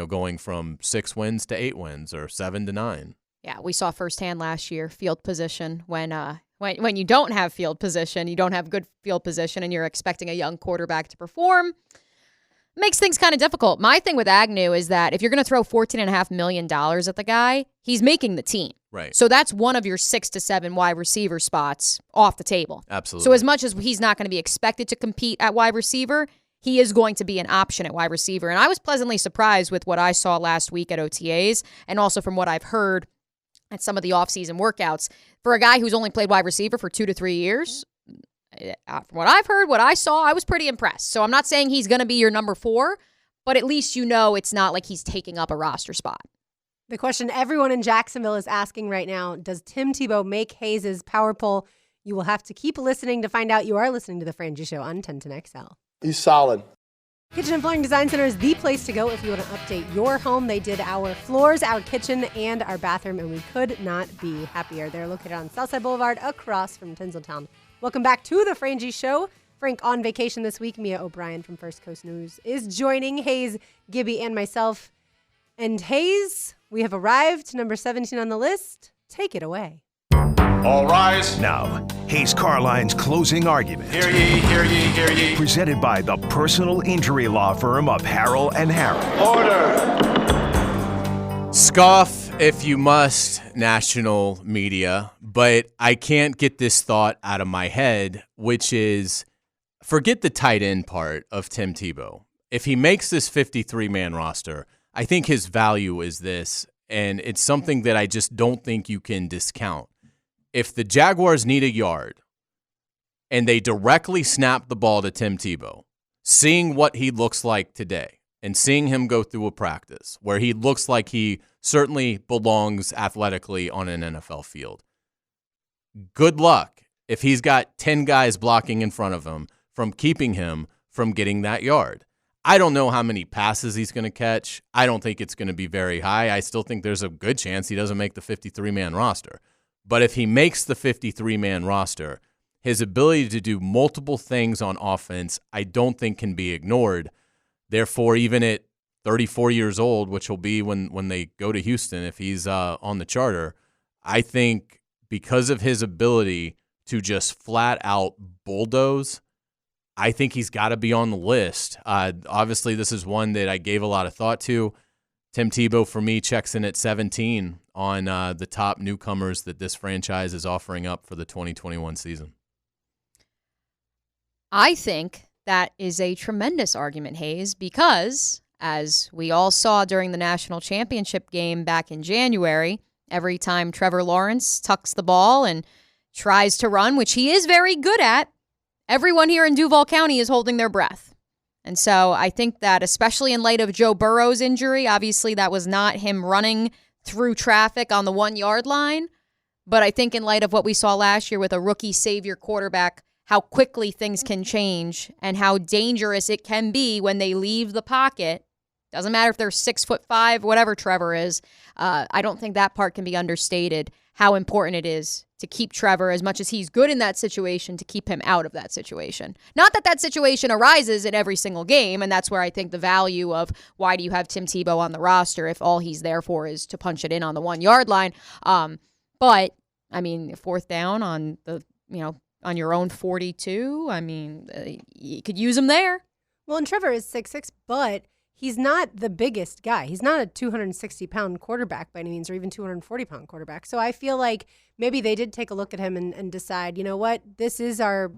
Speaker 3: going from 6 wins to 8 wins or 7 to 9.
Speaker 2: Yeah, we saw firsthand last year field position when you don't have field position, you don't have good field position, and you're expecting a young quarterback to perform. Makes things kind of difficult. My thing with Agnew is that if you're going to throw $14.5 million at the guy, he's making the team.
Speaker 3: Right.
Speaker 2: So that's one of your 6 to 7 wide receiver spots off the table.
Speaker 3: Absolutely.
Speaker 2: So as much as he's not going to be expected to compete at wide receiver, he is going to be an option at wide receiver. And I was pleasantly surprised with what I saw last week at OTAs and also from what I've heard at some of the offseason workouts. For a guy who's only played wide receiver for 2 to 3 years, from what I've heard, what I saw, I was pretty impressed. So I'm not saying he's going to be your number 4, but at least you know it's not like he's taking up a roster spot.
Speaker 1: The question everyone in Jacksonville is asking right now, does Tim Tebow make Hayes' power poll? You will have to keep listening to find out. You are listening to The Frangie Show on 1010XL.
Speaker 6: He's solid.
Speaker 1: Kitchen and Flooring Design Center is the place to go if you want to update your home. They did our floors, our kitchen, and our bathroom, and we could not be happier. They're located on Southside Boulevard across from Tinseltown. Welcome back to The Frangie Show. Frank on vacation this week. Mia O'Brien from First Coast News is joining Hayes, Gibby, and myself. And Hayes, we have arrived, number 17 on the list. Take it away.
Speaker 7: All rise.
Speaker 8: Now, Hayes Carline's closing argument.
Speaker 7: Hear ye, hear ye, hear ye.
Speaker 8: Presented by the personal injury law firm of Harrell and Harrell.
Speaker 7: Order.
Speaker 3: Scoff if you must, national media, but I can't get this thought out of my head, which is forget the tight end part of Tim Tebow. If he makes this 53-man roster, I think his value is this, and it's something that I just don't think you can discount. If the Jaguars need a yard and they directly snap the ball to Tim Tebow, seeing what he looks like today and seeing him go through a practice where he looks like he certainly belongs athletically on an NFL field, good luck if he's got 10 guys blocking in front of him from keeping him from getting that yard. I don't know how many passes he's going to catch. I don't think it's going to be very high. I still think there's a good chance he doesn't make the 53-man roster. But if he makes the 53-man roster, his ability to do multiple things on offense, I don't think can be ignored. Therefore, even at 34 years old, which will be when they go to Houston, if he's on the charter, I think because of his ability to just flat out bulldoze, I think he's got to be on the list. Obviously, this is one that I gave a lot of thought to. Tim Tebow, for me, checks in at 17 on the top newcomers that this franchise is offering up for the 2021 season.
Speaker 2: I think that is a tremendous argument, Hayes, because as we all saw during the national championship game back in January, every time Trevor Lawrence tucks the ball and tries to run, which he is very good at, everyone here in Duval County is holding their breath. And so I think that especially in light of Joe Burrow's injury, obviously that was not him running through traffic on the 1-yard line. But I think in light of what we saw last year with a rookie savior quarterback, how quickly things can change and how dangerous it can be when they leave the pocket. Doesn't matter if they're 6'5", whatever Trevor is. I don't think that part can be understated, how important it is to keep Trevor, as much as he's good in that situation, to keep him out of that situation. Not that that situation arises in every single game, and that's where I think the value of why do you have Tim Tebow on the roster if all he's there for is to punch it in on the 1-yard line. But, I mean, fourth down on on your own 42, I mean, you could use him there.
Speaker 1: Well, and Trevor is 6'6", but he's not the biggest guy. He's not a 260-pound quarterback by any means, or even 240-pound quarterback. So I feel like maybe they did take a look at him and decide, you know what, this is our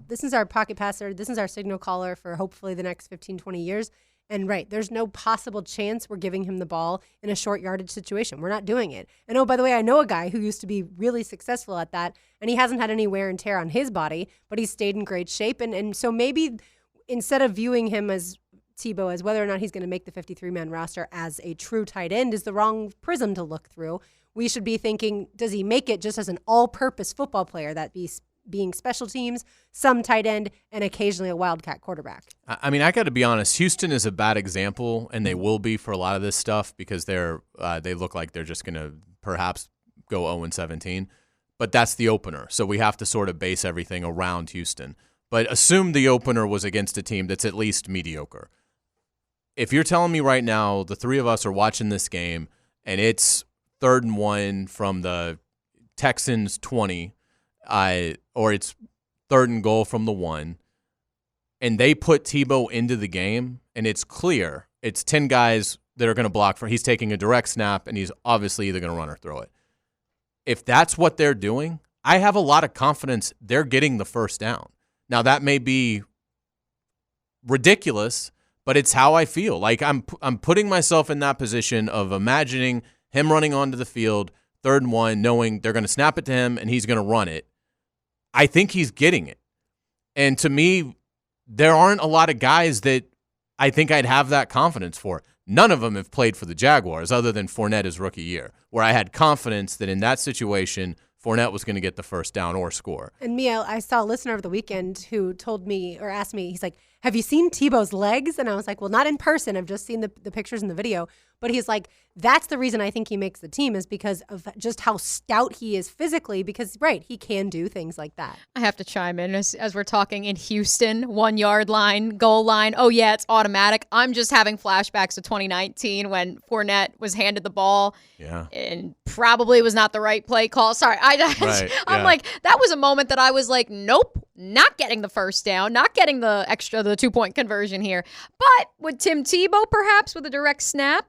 Speaker 1: pocket passer, this is our signal caller for hopefully the next 15, 20 years. And right, there's no possible chance we're giving him the ball in a short yardage situation. We're not doing it. And oh, by the way, I know a guy who used to be really successful at that, and he hasn't had any wear and tear on his body, but he's stayed in great shape. And so maybe instead of viewing him as Tebow as whether or not he's going to make the 53-man roster as a true tight end is the wrong prism to look through. We should be thinking, does he make it just as an all-purpose football player, that being special teams, some tight end, and occasionally a wildcat quarterback?
Speaker 3: I mean, I got to be honest. Houston is a bad example, and they will be for a lot of this stuff because they look like they're just going to perhaps go 0-17. But that's the opener, so we have to sort of base everything around Houston. But assume the opener was against a team that's at least mediocre. If you're telling me right now the three of us are watching this game and it's 3rd and 1 from the Texans 20, or it's 3rd and goal from the 1, and they put Tebow into the game, and it's clear it's 10 guys that are going to block for. He's taking a direct snap, and he's obviously either going to run or throw it. If that's what they're doing, I have a lot of confidence they're getting the first down. Now, that may be ridiculous, but it's how I feel. Like I'm putting myself in that position of imagining him running onto the field, 3rd and 1, knowing they're going to snap it to him and he's going to run it. I think he's getting it. And to me, there aren't a lot of guys that I think I'd have that confidence for. None of them have played for the Jaguars other than Fournette his rookie year, where I had confidence that in that situation, Fournette was going to get the first down or score.
Speaker 1: And me, I saw a listener over the weekend who told me or asked me, he's like, have you seen Tebow's legs? And I was like, well, not in person. I've just seen the pictures in the video. But he's like, that's the reason I think he makes the team is because of just how stout he is physically because, right, he can do things like that.
Speaker 2: I have to chime in as we're talking in Houston, 1 yard line, goal line. Oh, yeah, it's automatic. I'm just having flashbacks to 2019 when Fournette was handed the ball and probably was not the right play call. Sorry. I'm like, that was a moment that I was like, nope, not getting the first down, not getting the 2-point conversion here. But would Tim Tebow perhaps with a direct snap?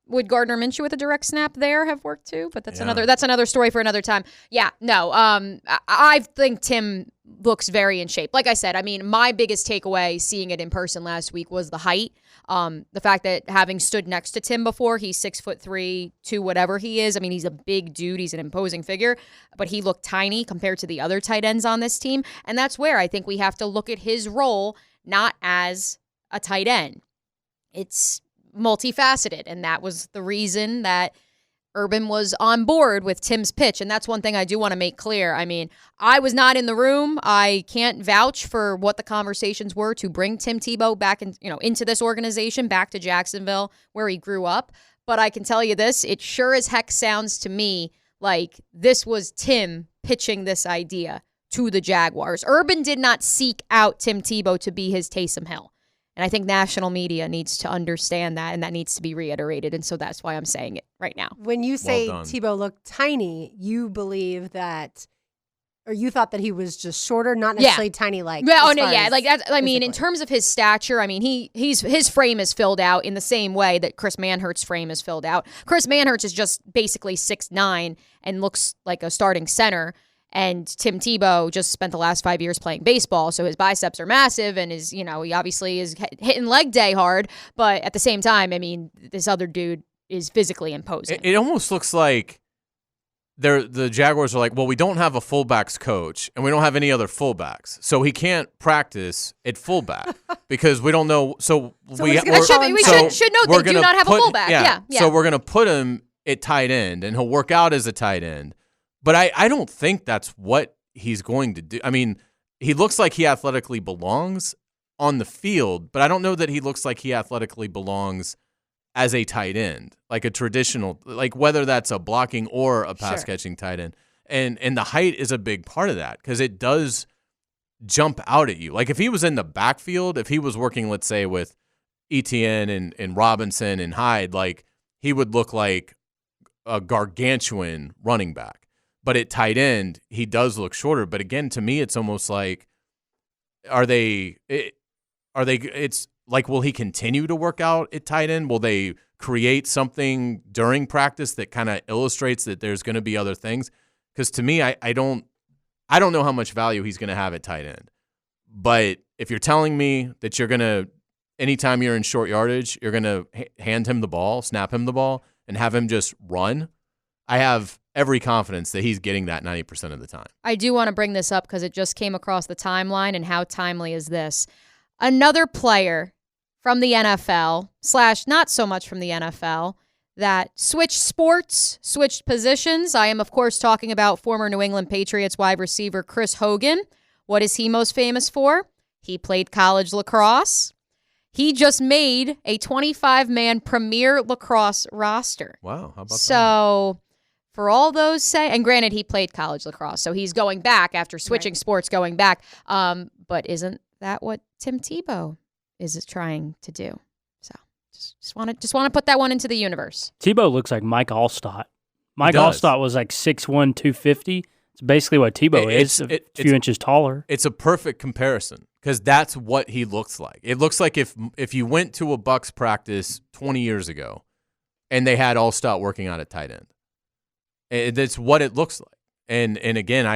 Speaker 2: Would Gardner Minshew with a direct snap there have worked too? But that's another story for another time. Yeah, no. I think Tim looks very in shape. Like I said, I mean, my biggest takeaway seeing it in person last week was the height. The fact that having stood next to Tim before, he's 6'3", 2 whatever he is. I mean, he's a big dude. He's an imposing figure, but he looked tiny compared to the other tight ends on this team. And that's where I think we have to look at his role not as a tight end. It's multifaceted, and that was the reason that Urban was on board with Tim's pitch, and that's one thing I do want to make clear. I mean, I was not in the room. I can't vouch for what the conversations were to bring Tim Tebow back into this organization, back to Jacksonville, where he grew up. But I can tell you this, it sure as heck sounds to me like this was Tim pitching this idea to the Jaguars. Urban did not seek out Tim Tebow to be his Taysom Hill. And I think national media needs to understand that, and that needs to be reiterated. And so that's why I'm saying it right now.
Speaker 1: When you say Tebow looked tiny, you believe that, or you thought that he was just shorter, not necessarily tiny like.
Speaker 2: Well, like that. I mean, in terms of his stature, I mean, his frame is filled out in the same way that Chris Manhert's frame is filled out. Chris Manhertz is just basically 6'9" and looks like a starting center. And Tim Tebow just spent the last 5 years playing baseball, so his biceps are massive, and he obviously is hitting leg day hard. But at the same time, I mean, this other dude is physically imposing.
Speaker 3: It almost looks like the Jaguars are like, well, we don't have a fullbacks coach, and we don't have any other fullbacks, so he can't practice at fullback because we don't know. So we should
Speaker 2: note they do not have a fullback. Yeah.
Speaker 3: So we're gonna put him at tight end, and he'll work out as a tight end. But I don't think that's what he's going to do. I mean, he looks like he athletically belongs on the field, but I don't know that he looks like he athletically belongs as a tight end, like a traditional, like whether that's a blocking or a pass-catching tight end. And the height is a big part of that because it does jump out at you. Like if he was in the backfield, if he was working, let's say, with Etienne and Robinson and Hyde, like he would look like a gargantuan running back. But at tight end, he does look shorter. But again, to me, it's almost like, it's like, will he continue to work out at tight end? Will they create something during practice that kind of illustrates that there's going to be other things? Because to me, I don't know how much value he's going to have at tight end. But if you're telling me that you're going to, anytime you're in short yardage, you're going to hand him the ball, snap him the ball, and have him just run, I have every confidence that he's getting that 90% of the time.
Speaker 2: I do want to bring this up because it just came across the timeline, and how timely is this? Another player from the NFL / not so much from the NFL that switched sports, switched positions. I am, of course, talking about former New England Patriots wide receiver Chris Hogan. What is he most famous for? He played college lacrosse. He just made a 25-man premier lacrosse roster.
Speaker 3: Wow, how about that?
Speaker 2: So for all those and granted, he played college lacrosse, so he's going back after switching sports, going back. But isn't that what Tim Tebow is trying to do? So Just want to put that one into the universe.
Speaker 4: Tebow looks like Mike Allstott. Mike
Speaker 3: does.
Speaker 4: Allstott was like 6'1", 250. It's basically what Tebow is, a few inches taller.
Speaker 3: It's a perfect comparison because that's what he looks like. It looks like if you went to a Bucks practice 20 years ago and they had Allstott working out at tight end. That's what it looks like. And again,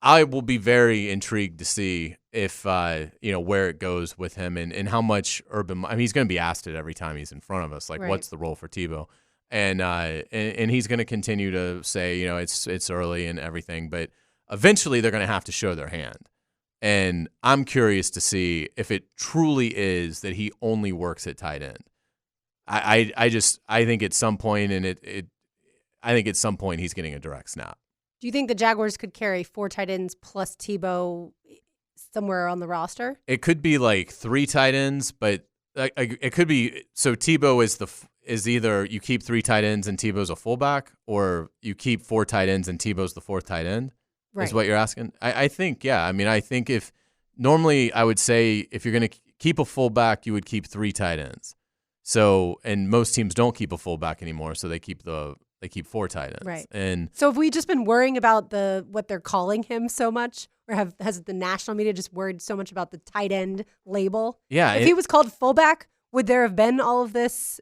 Speaker 3: I will be very intrigued to see if where it goes with him and how much Urban. I mean, he's going to be asked it every time he's in front of us. Like,
Speaker 1: Right.
Speaker 3: what's the role for Tebow? And he's going to continue to say, it's early and everything, but eventually they're going to have to show their hand. And I'm curious to see if it truly is that he only works at tight end. I think at some point, I think at some point he's getting a direct snap.
Speaker 1: Do you think the Jaguars could carry 4 tight ends plus Tebow somewhere on the roster?
Speaker 3: It could be like 3 tight ends, but it could be. So Tebow is either you keep 3 tight ends and Tebow's a fullback, or you keep 4 tight ends and Tebow's the 4th tight end.
Speaker 1: Right.
Speaker 3: Is what you're asking? I think, yeah. I mean, I think if normally I would say if you're going to keep a fullback, you would keep 3 tight ends. So, and most teams don't keep a fullback anymore, so they keep 4 tight ends.
Speaker 1: Right.
Speaker 3: And
Speaker 1: So have we just been worrying about what they're calling him so much, or has the national media just worried so much about the tight end label?
Speaker 3: yeah,
Speaker 1: If he was called fullback, would there have been all of this,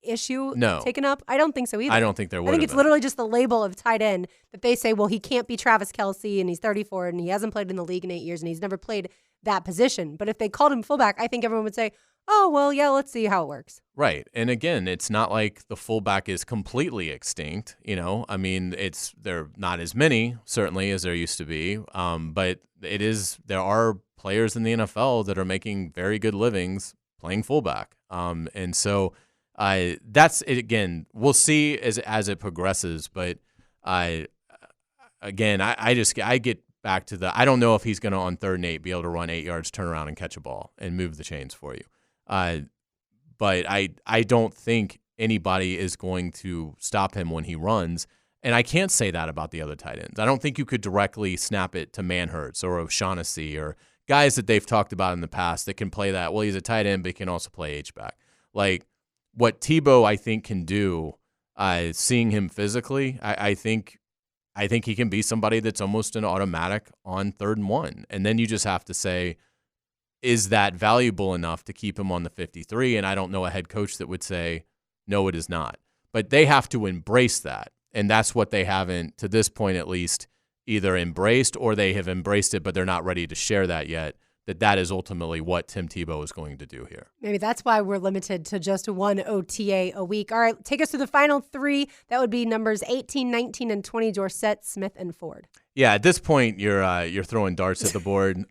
Speaker 1: issue
Speaker 3: No.
Speaker 1: taken up? I don't think so either.
Speaker 3: I don't think there would.
Speaker 1: I think it's literally just the label of tight end that they say, well, he can't be Travis Kelce and he's 34 and he hasn't played in the league in 8 years and he's never played that position. But if they called him fullback, I think everyone would say, oh, well, yeah, let's see how it works.
Speaker 3: Right. And again, it's not like the fullback is completely extinct. I mean, they're not as many, certainly, as there used to be. But there are players in the NFL that are making very good livings playing fullback. And so that's it. Again, we'll see as it progresses. But I get back to I don't know if he's going to, on 3rd and 8, be able to run 8 yards, turn around and catch a ball and move the chains for you. But I don't think anybody is going to stop him when he runs. And I can't say that about the other tight ends. I don't think you could directly snap it to Manhurts or O'Shaughnessy or guys that they've talked about in the past that can play that. Well, he's a tight end, but he can also play H-back. Like what Tebow, I think, can do, seeing him physically, I think he can be somebody that's almost an automatic on 3rd and 1. And then you just have to say, is that valuable enough to keep him on the 53? And I don't know a head coach that would say, no, it is not. But they have to embrace that. And that's what they haven't, to this point at least, either embraced or they have embraced it, but they're not ready to share that yet, that is ultimately what Tim Tebow is going to do here.
Speaker 1: Maybe that's why we're limited to just 1 OTA a week. All right, take us to the final 3. That would be numbers 18, 19, and 20, Dorsett, Smith, and Ford.
Speaker 3: Yeah, at this point, you're throwing darts at the board.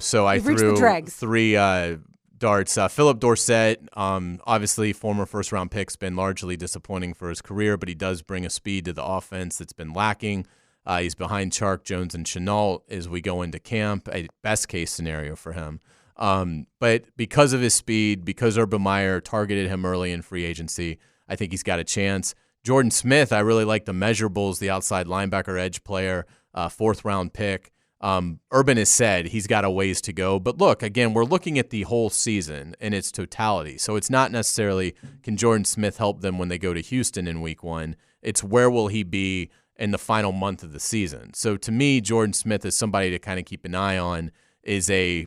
Speaker 3: So I threw 3 darts. Philip Dorsett, obviously former first-round pick's been largely disappointing for his career, but he does bring a speed to the offense that's been lacking. He's behind Chark, Jones, and Chenault as we go into camp, a best-case scenario for him. But because of his speed, because Urban Meyer targeted him early in free agency, I think he's got a chance. Jordan Smith, I really like the measurables, the outside linebacker edge player, 4th-round pick. Urban has said he's got a ways to go. But look, again, we're looking at the whole season in its totality. So it's not necessarily can Jordan Smith help them when they go to Houston in week 1. It's where will he be in the final month of the season. So to me, Jordan Smith is somebody to kind of keep an eye on, is a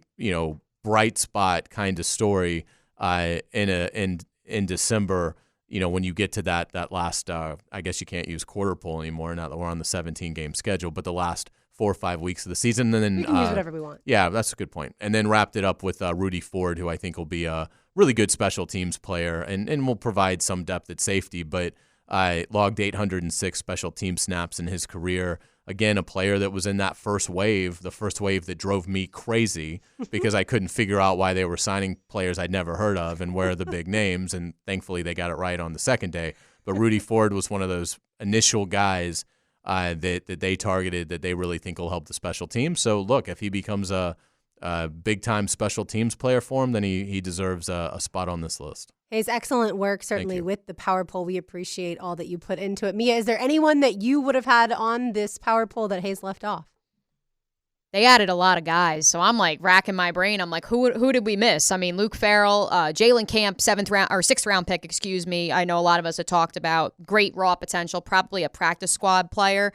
Speaker 3: bright spot kind of story in December. When you get to that last, I guess you can't use quarter pole anymore now that we're on the 17-game schedule, but the last 4 or 5 weeks of the season. And then
Speaker 1: We can use whatever we want.
Speaker 3: Yeah, that's a good point. And then wrapped it up with Rudy Ford, who I think will be a really good special teams player and will provide some depth at safety, but logged 806 special team snaps in his career. Again, a player that was in that first wave, the first wave that drove me crazy because I couldn't figure out why they were signing players I'd never heard of and where are the big names, and thankfully they got it right on the second day. But Rudy Ford was one of those initial guys that they targeted that they really think will help the special teams. So, look, if he becomes a big-time special teams player for him, then he deserves a spot on this list.
Speaker 1: Hayes, excellent work, certainly, with the power poll. We appreciate all that you put into it. Mia, is there anyone that you would have had on this power poll that Hayes left off?
Speaker 2: they added a lot of guys. So I'm like racking my brain. I'm like, who did we miss? I mean, Luke Farrell, Jalen Camp, 6th round pick, excuse me. I know a lot of us have talked about great raw potential, probably a practice squad player.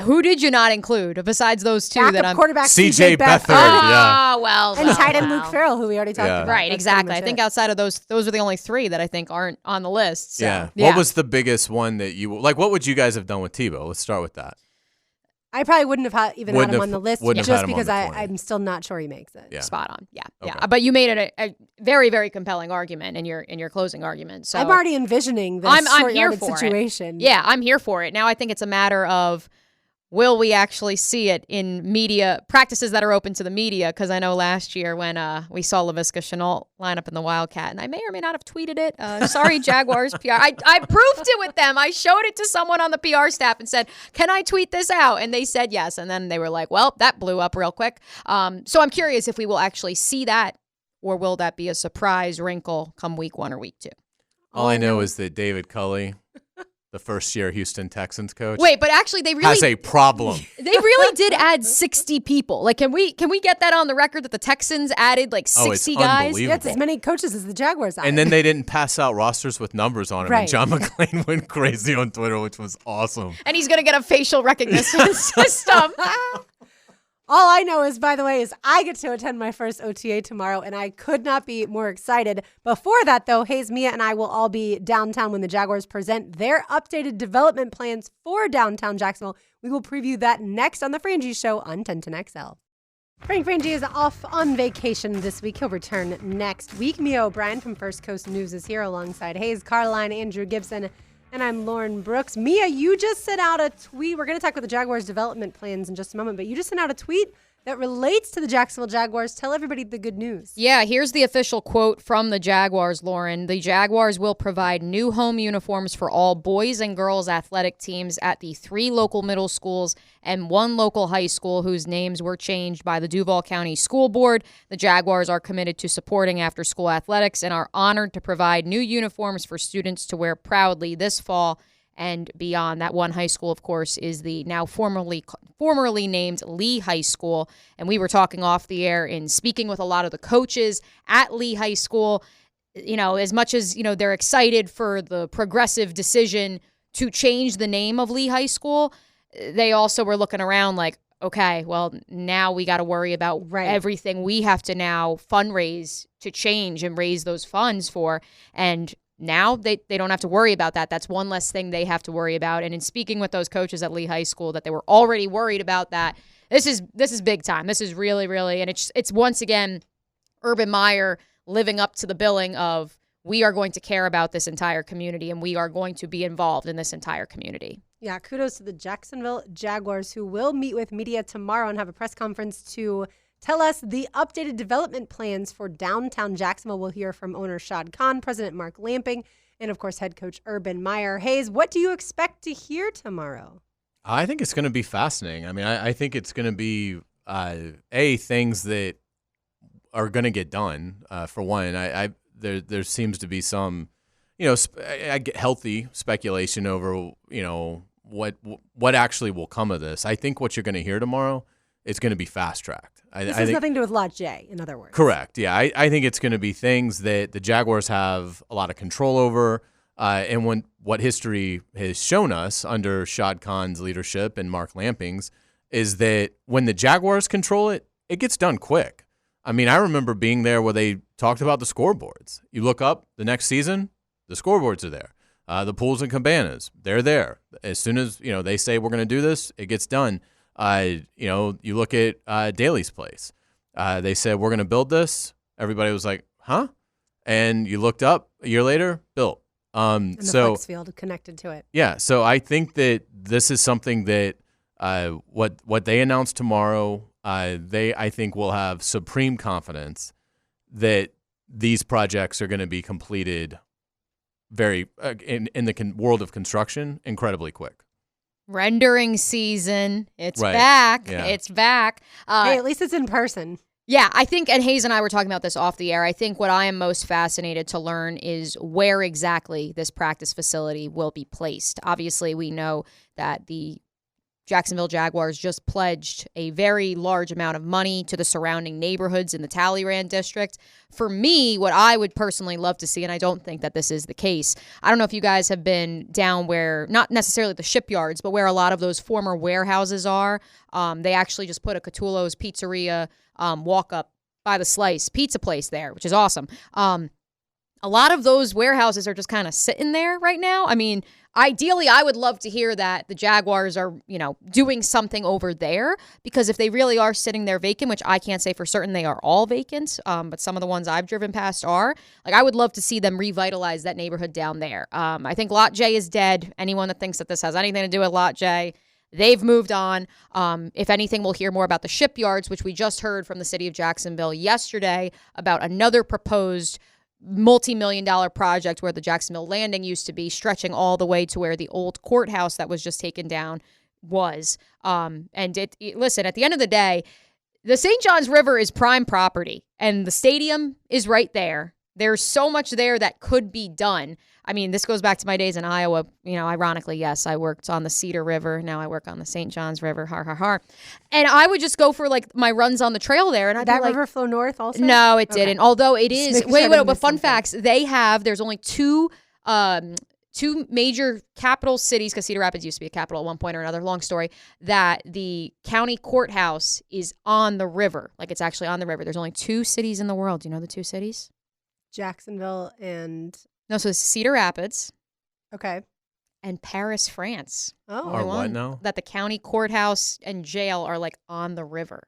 Speaker 2: Who did you not include besides those two?
Speaker 1: Backup
Speaker 2: that I'm
Speaker 1: quarterback
Speaker 3: CJ Beathard.
Speaker 2: Oh, well.
Speaker 1: And tight end Luke Farrell, who we already talked about.
Speaker 2: Right,
Speaker 1: That's
Speaker 2: exactly.
Speaker 1: pretty
Speaker 2: I
Speaker 1: much
Speaker 2: think
Speaker 1: it.
Speaker 2: outside of those are the only 3 that I think aren't on the list. So,
Speaker 3: Yeah. What was the biggest one that you like? What would you guys have done with Tebow? Let's start with that.
Speaker 1: I probably wouldn't have had him on the list
Speaker 3: wouldn't have
Speaker 1: just
Speaker 3: had him on
Speaker 1: because
Speaker 3: the 20.
Speaker 1: I'm still not sure he makes it.
Speaker 3: Yeah.
Speaker 2: Spot on. Yeah.
Speaker 3: Okay.
Speaker 2: Yeah. But you made it a very, very compelling argument in your closing argument. So
Speaker 1: I'm already envisioning this
Speaker 2: I'm here
Speaker 1: short-yarded
Speaker 2: for
Speaker 1: situation.
Speaker 2: it. Yeah, I'm here for it. Now I think it's a matter of will we actually see it in media practices that are open to the media? Because I know last year when we saw LaVisca Chenault line up in the Wildcat, and I may or may not have tweeted it. Sorry, Jaguars PR. I proved it with them. I showed it to someone on the PR staff and said, can I tweet this out? And they said yes. And then they were like, well, that blew up real quick. So I'm curious if we will actually see that, or will that be a surprise wrinkle come week 1 or week 2?
Speaker 3: All I know is that David Culley, the first-year Houston Texans coach,
Speaker 2: Wait, but actually they really
Speaker 3: has a problem.
Speaker 2: They really did add 60 people. Like, can we get that on the record that the Texans added like 60 guys?
Speaker 3: Unbelievable.
Speaker 1: That's as many coaches as the Jaguars added.
Speaker 3: And then they didn't pass out rosters with numbers on them.
Speaker 1: Right.
Speaker 3: And John McClain went crazy on Twitter, which was awesome.
Speaker 2: And he's gonna get a facial recognition system.
Speaker 1: All I know is, by the way, is I get to attend my first OTA tomorrow, and I could not be more excited. Before that, though, Hayes, Mia, and I will all be downtown when the Jaguars present their updated development plans for downtown Jacksonville. We will preview that next on The Frangie Show on 1010XL. Frank Frangie is off on vacation this week. He'll return next week. Mia O'Brien from First Coast News is here alongside Hayes Carline, Andrew Gibson, and I'm Lauren Brooks. Mia, you just sent out a tweet. We're going to talk about the Jaguars' development plans in just a moment, but you just sent out a tweet that relates to the Jacksonville Jaguars. Tell everybody the good news.
Speaker 2: Yeah, here's the official quote from the Jaguars, Lauren. The Jaguars will provide new home uniforms for all boys and girls athletic teams at the 3 local middle schools and 1 local high school whose names were changed by the Duval County School Board. The Jaguars are committed to supporting after-school athletics and are honored to provide new uniforms for students to wear proudly this fall and beyond. That 1 high school, of course, is the now formerly named Lee High School. And we were talking off the air and speaking with a lot of the coaches at Lee High School. You know, as much as, you know, they're excited for the progressive decision to change the name of Lee High School, they also were looking around like, okay, well, now we got to worry about everything we have to now fundraise to change and raise those funds for. And now they don't have to worry about that. That's one less thing they have to worry about. And in speaking with those coaches at Lee High School that they were already worried about that, this is big time. This is really, really, and it's once again Urban Meyer living up to the billing of we are going to care about this entire community and we are going to be involved in this entire community.
Speaker 1: Yeah, kudos to the Jacksonville Jaguars, who will meet with media tomorrow and have a press conference to tell us the updated development plans for downtown Jacksonville. We'll hear from owner Shad Khan, President Mark Lamping, and, of course, head coach Urban Meyer. Hayes, what do you expect to hear tomorrow?
Speaker 3: I think it's going to be fascinating. I mean, I think it's going to be, things that are going to get done. For one, there seems to be some, I get healthy speculation over, what actually will come of this. I think what you're going to hear tomorrow is going to be fast-tracked.
Speaker 1: This has nothing to do with Lot J, in other words.
Speaker 3: Correct. Yeah, I think it's going to be things that the Jaguars have a lot of control over. And what history has shown us under Shad Khan's leadership and Mark Lamping's is that when the Jaguars control it, it gets done quick. I mean, I remember being there where they talked about the scoreboards. You look up the next season, the scoreboards are there. The pools and cabanas, they're there. As soon as they say we're going to do this, it gets done. You look at Daly's place. They said we're going to build this. Everybody was like, "Huh?" And you looked up a year later, built.
Speaker 1: And the flex field connected to it.
Speaker 3: Yeah, so I think that this is something that what they announce tomorrow, I think will have supreme confidence that these projects are going to be completed very in the world of construction incredibly quick.
Speaker 2: Rendering season. It's
Speaker 3: Right.
Speaker 2: back.
Speaker 3: Yeah.
Speaker 2: It's back.
Speaker 1: Hey, at least it's in person.
Speaker 2: Yeah, I think, and Hayes and I were talking about this off the air, I think what I am most fascinated to learn is where exactly this practice facility will be placed. Obviously, we know that the Jacksonville Jaguars just pledged a very large amount of money to the surrounding neighborhoods in the Talleyrand district. For me, what I would personally love to see, and I don't think that this is the case, I don't know if you guys have been down where, not necessarily the shipyards, but where a lot of those former warehouses are. They actually just put a Catullo's Pizzeria walk up by the Slice pizza place there, which is awesome. A lot of those warehouses are just kind of sitting there right now. I mean, ideally, I would love to hear that the Jaguars are, doing something over there, because if they really are sitting there vacant, which I can't say for certain they are all vacant, but some of the ones I've driven past are, I would love to see them revitalize that neighborhood down there. I think Lot J is dead. Anyone that thinks that this has anything to do with Lot J, they've moved on. If anything, we'll hear more about the shipyards, which we just heard from the city of Jacksonville yesterday about another proposed multi-million-dollar project where the Jacksonville Landing used to be, stretching all the way to where the old courthouse that was just taken down was. Listen, at the end of the day, the St. Johns River is prime property, and the stadium is right there. There's so much there that could be done. I mean, this goes back to my days in Iowa. Ironically, yes, I worked on the Cedar River. Now I work on the St. Johns River. Har, har, har. And I would just go for my runs on the trail there. And I'd
Speaker 1: Did that
Speaker 2: be
Speaker 1: river flow north also?
Speaker 2: No, it didn't. Although it is. Wait, but fun facts. There's only two major capital cities, because Cedar Rapids used to be a capital at one point or another, long story, that the county courthouse is on the river. It's actually on the river. There's only two cities in the world. Do you know the two cities?
Speaker 1: Jacksonville and...
Speaker 2: No, so it's Cedar Rapids.
Speaker 1: Okay.
Speaker 2: And Paris, France.
Speaker 1: Oh.
Speaker 3: Or what now?
Speaker 2: That the county courthouse and jail are on the river.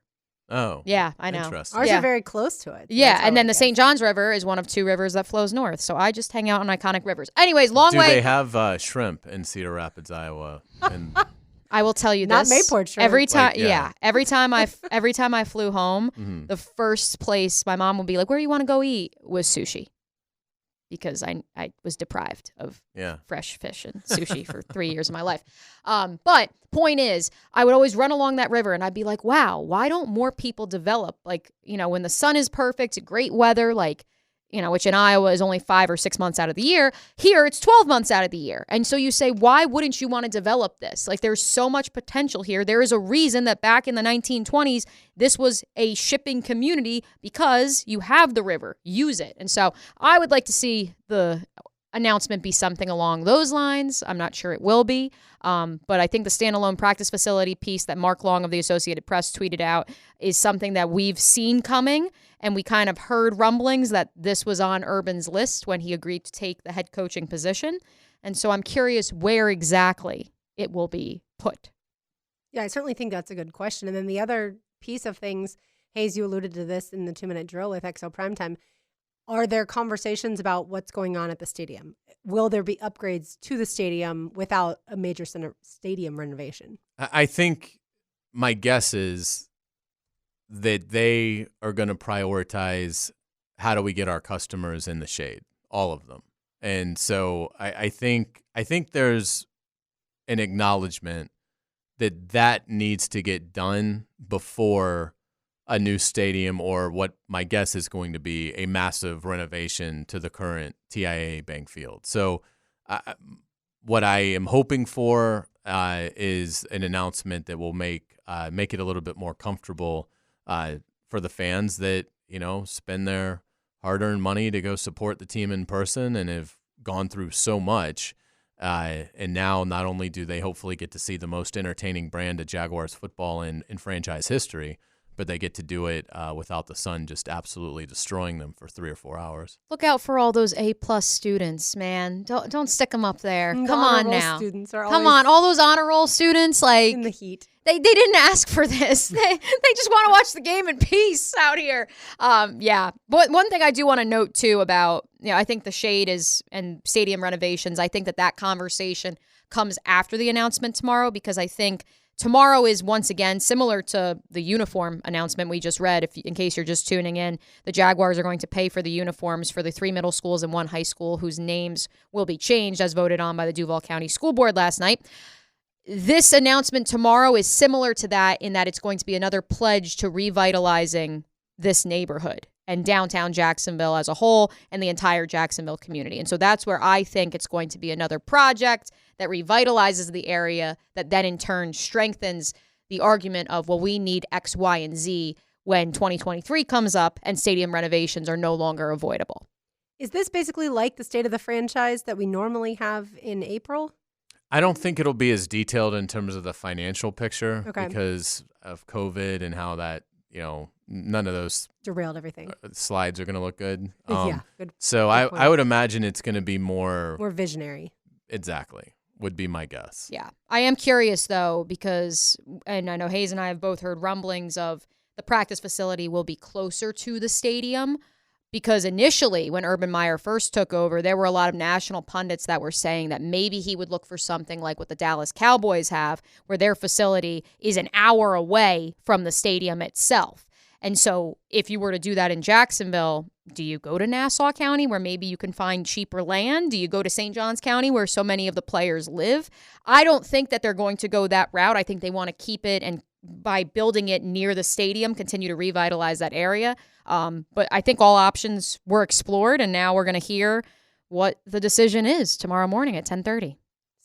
Speaker 3: Oh.
Speaker 2: Yeah, I know.
Speaker 3: Interesting.
Speaker 1: Ours are very close to it.
Speaker 2: Yeah, and then the St. Johns River is one of two rivers that flows north. So I just hang out on iconic rivers. Anyways, way.
Speaker 3: Do they have shrimp in Cedar Rapids, Iowa? And
Speaker 2: I will tell you
Speaker 1: not
Speaker 2: this.
Speaker 1: Mayport shrimp.
Speaker 2: Every time, every time I flew home,
Speaker 3: Mhm.
Speaker 2: the first place my mom would be like, "Where do you want to go eat?" was sushi. Because I was deprived of fresh fish and sushi for 3 years of my life. But point is, I would always run along that river and I'd be like, wow, why don't more people develop? When the sun is perfect, great weather, which in Iowa is only 5 or 6 months out of the year. Here, it's 12 months out of the year. And so you say, why wouldn't you want to develop this? There's so much potential here. There is a reason that back in the 1920s, this was a shipping community, because you have the river. Use it. And so I would like to see the announcement be something along those lines. I'm not sure it will be. But I think the standalone practice facility piece that Mark Long of the Associated Press tweeted out is something that we've seen coming. And we kind of heard rumblings that this was on Urban's list when he agreed to take the head coaching position. And so I'm curious where exactly it will be put.
Speaker 1: Yeah, I certainly think that's a good question. And then the other piece of things, Hayes, you alluded to this in the 2-minute drill with XO Primetime. Are there conversations about what's going on at the stadium? Will there be upgrades to the stadium without a major stadium renovation?
Speaker 3: I think my guess is that they are going to prioritize how do we get our customers in the shade, all of them. And so I think there's an acknowledgement that needs to get done before a new stadium, or what my guess is going to be a massive renovation to the current TIAA Bank Field. So what I am hoping for is an announcement that will make it a little bit more comfortable for the fans that, spend their hard-earned money to go support the team in person and have gone through so much. And now not only do they hopefully get to see the most entertaining brand of Jaguars football in franchise history, but they get to do it without the sun just absolutely destroying them for 3 or 4 hours.
Speaker 2: Look out for all those A+ students, man. Don't stick them up there. Come on now. Come on, all those honor roll students,
Speaker 1: in the heat.
Speaker 2: They didn't ask for this. They just want to watch the game in peace out here. But one thing I do want to note too about, I think the shade and stadium renovations, I think that conversation comes after the announcement tomorrow, because I think tomorrow is once again similar to the uniform announcement we just read. In case you're just tuning in, the Jaguars are going to pay for the uniforms for the 3 middle schools and 1 high school whose names will be changed as voted on by the Duval County School Board last night. This announcement tomorrow is similar to that in that it's going to be another pledge to revitalizing this neighborhood and downtown Jacksonville as a whole and the entire Jacksonville community. And so that's where I think it's going to be another project that revitalizes the area, that then in turn strengthens the argument of, well, we need X, Y, and Z when 2023 comes up and stadium renovations are no longer avoidable.
Speaker 1: Is this basically like the state of the franchise that we normally have in April?
Speaker 3: I don't think it'll be as detailed in terms of the financial picture
Speaker 1: Okay.
Speaker 3: because of COVID and how that, none of those
Speaker 1: Derailed everything.
Speaker 3: slides are going to look good.
Speaker 1: Yeah, good.
Speaker 3: So
Speaker 1: good point.
Speaker 3: I would imagine it's going to be more
Speaker 1: visionary.
Speaker 3: exactly would be my guess.
Speaker 2: Yeah. I am curious, though, because, and I know Hayes and I have both heard rumblings of the practice facility will be closer to the stadium, because initially when Urban Meyer first took over, there were a lot of national pundits that were saying that maybe he would look for something like what the Dallas Cowboys have, where their facility is an hour away from the stadium itself. And so if you were to do that in Jacksonville, do you go to Nassau County where maybe you can find cheaper land? Do you go to St. Johns County where so many of the players live? I don't think that they're going to go that route. I think they want to keep it, and by building it near the stadium, continue to revitalize that area. But I think all options were explored, and now we're going to hear what the decision is tomorrow morning at 10:30.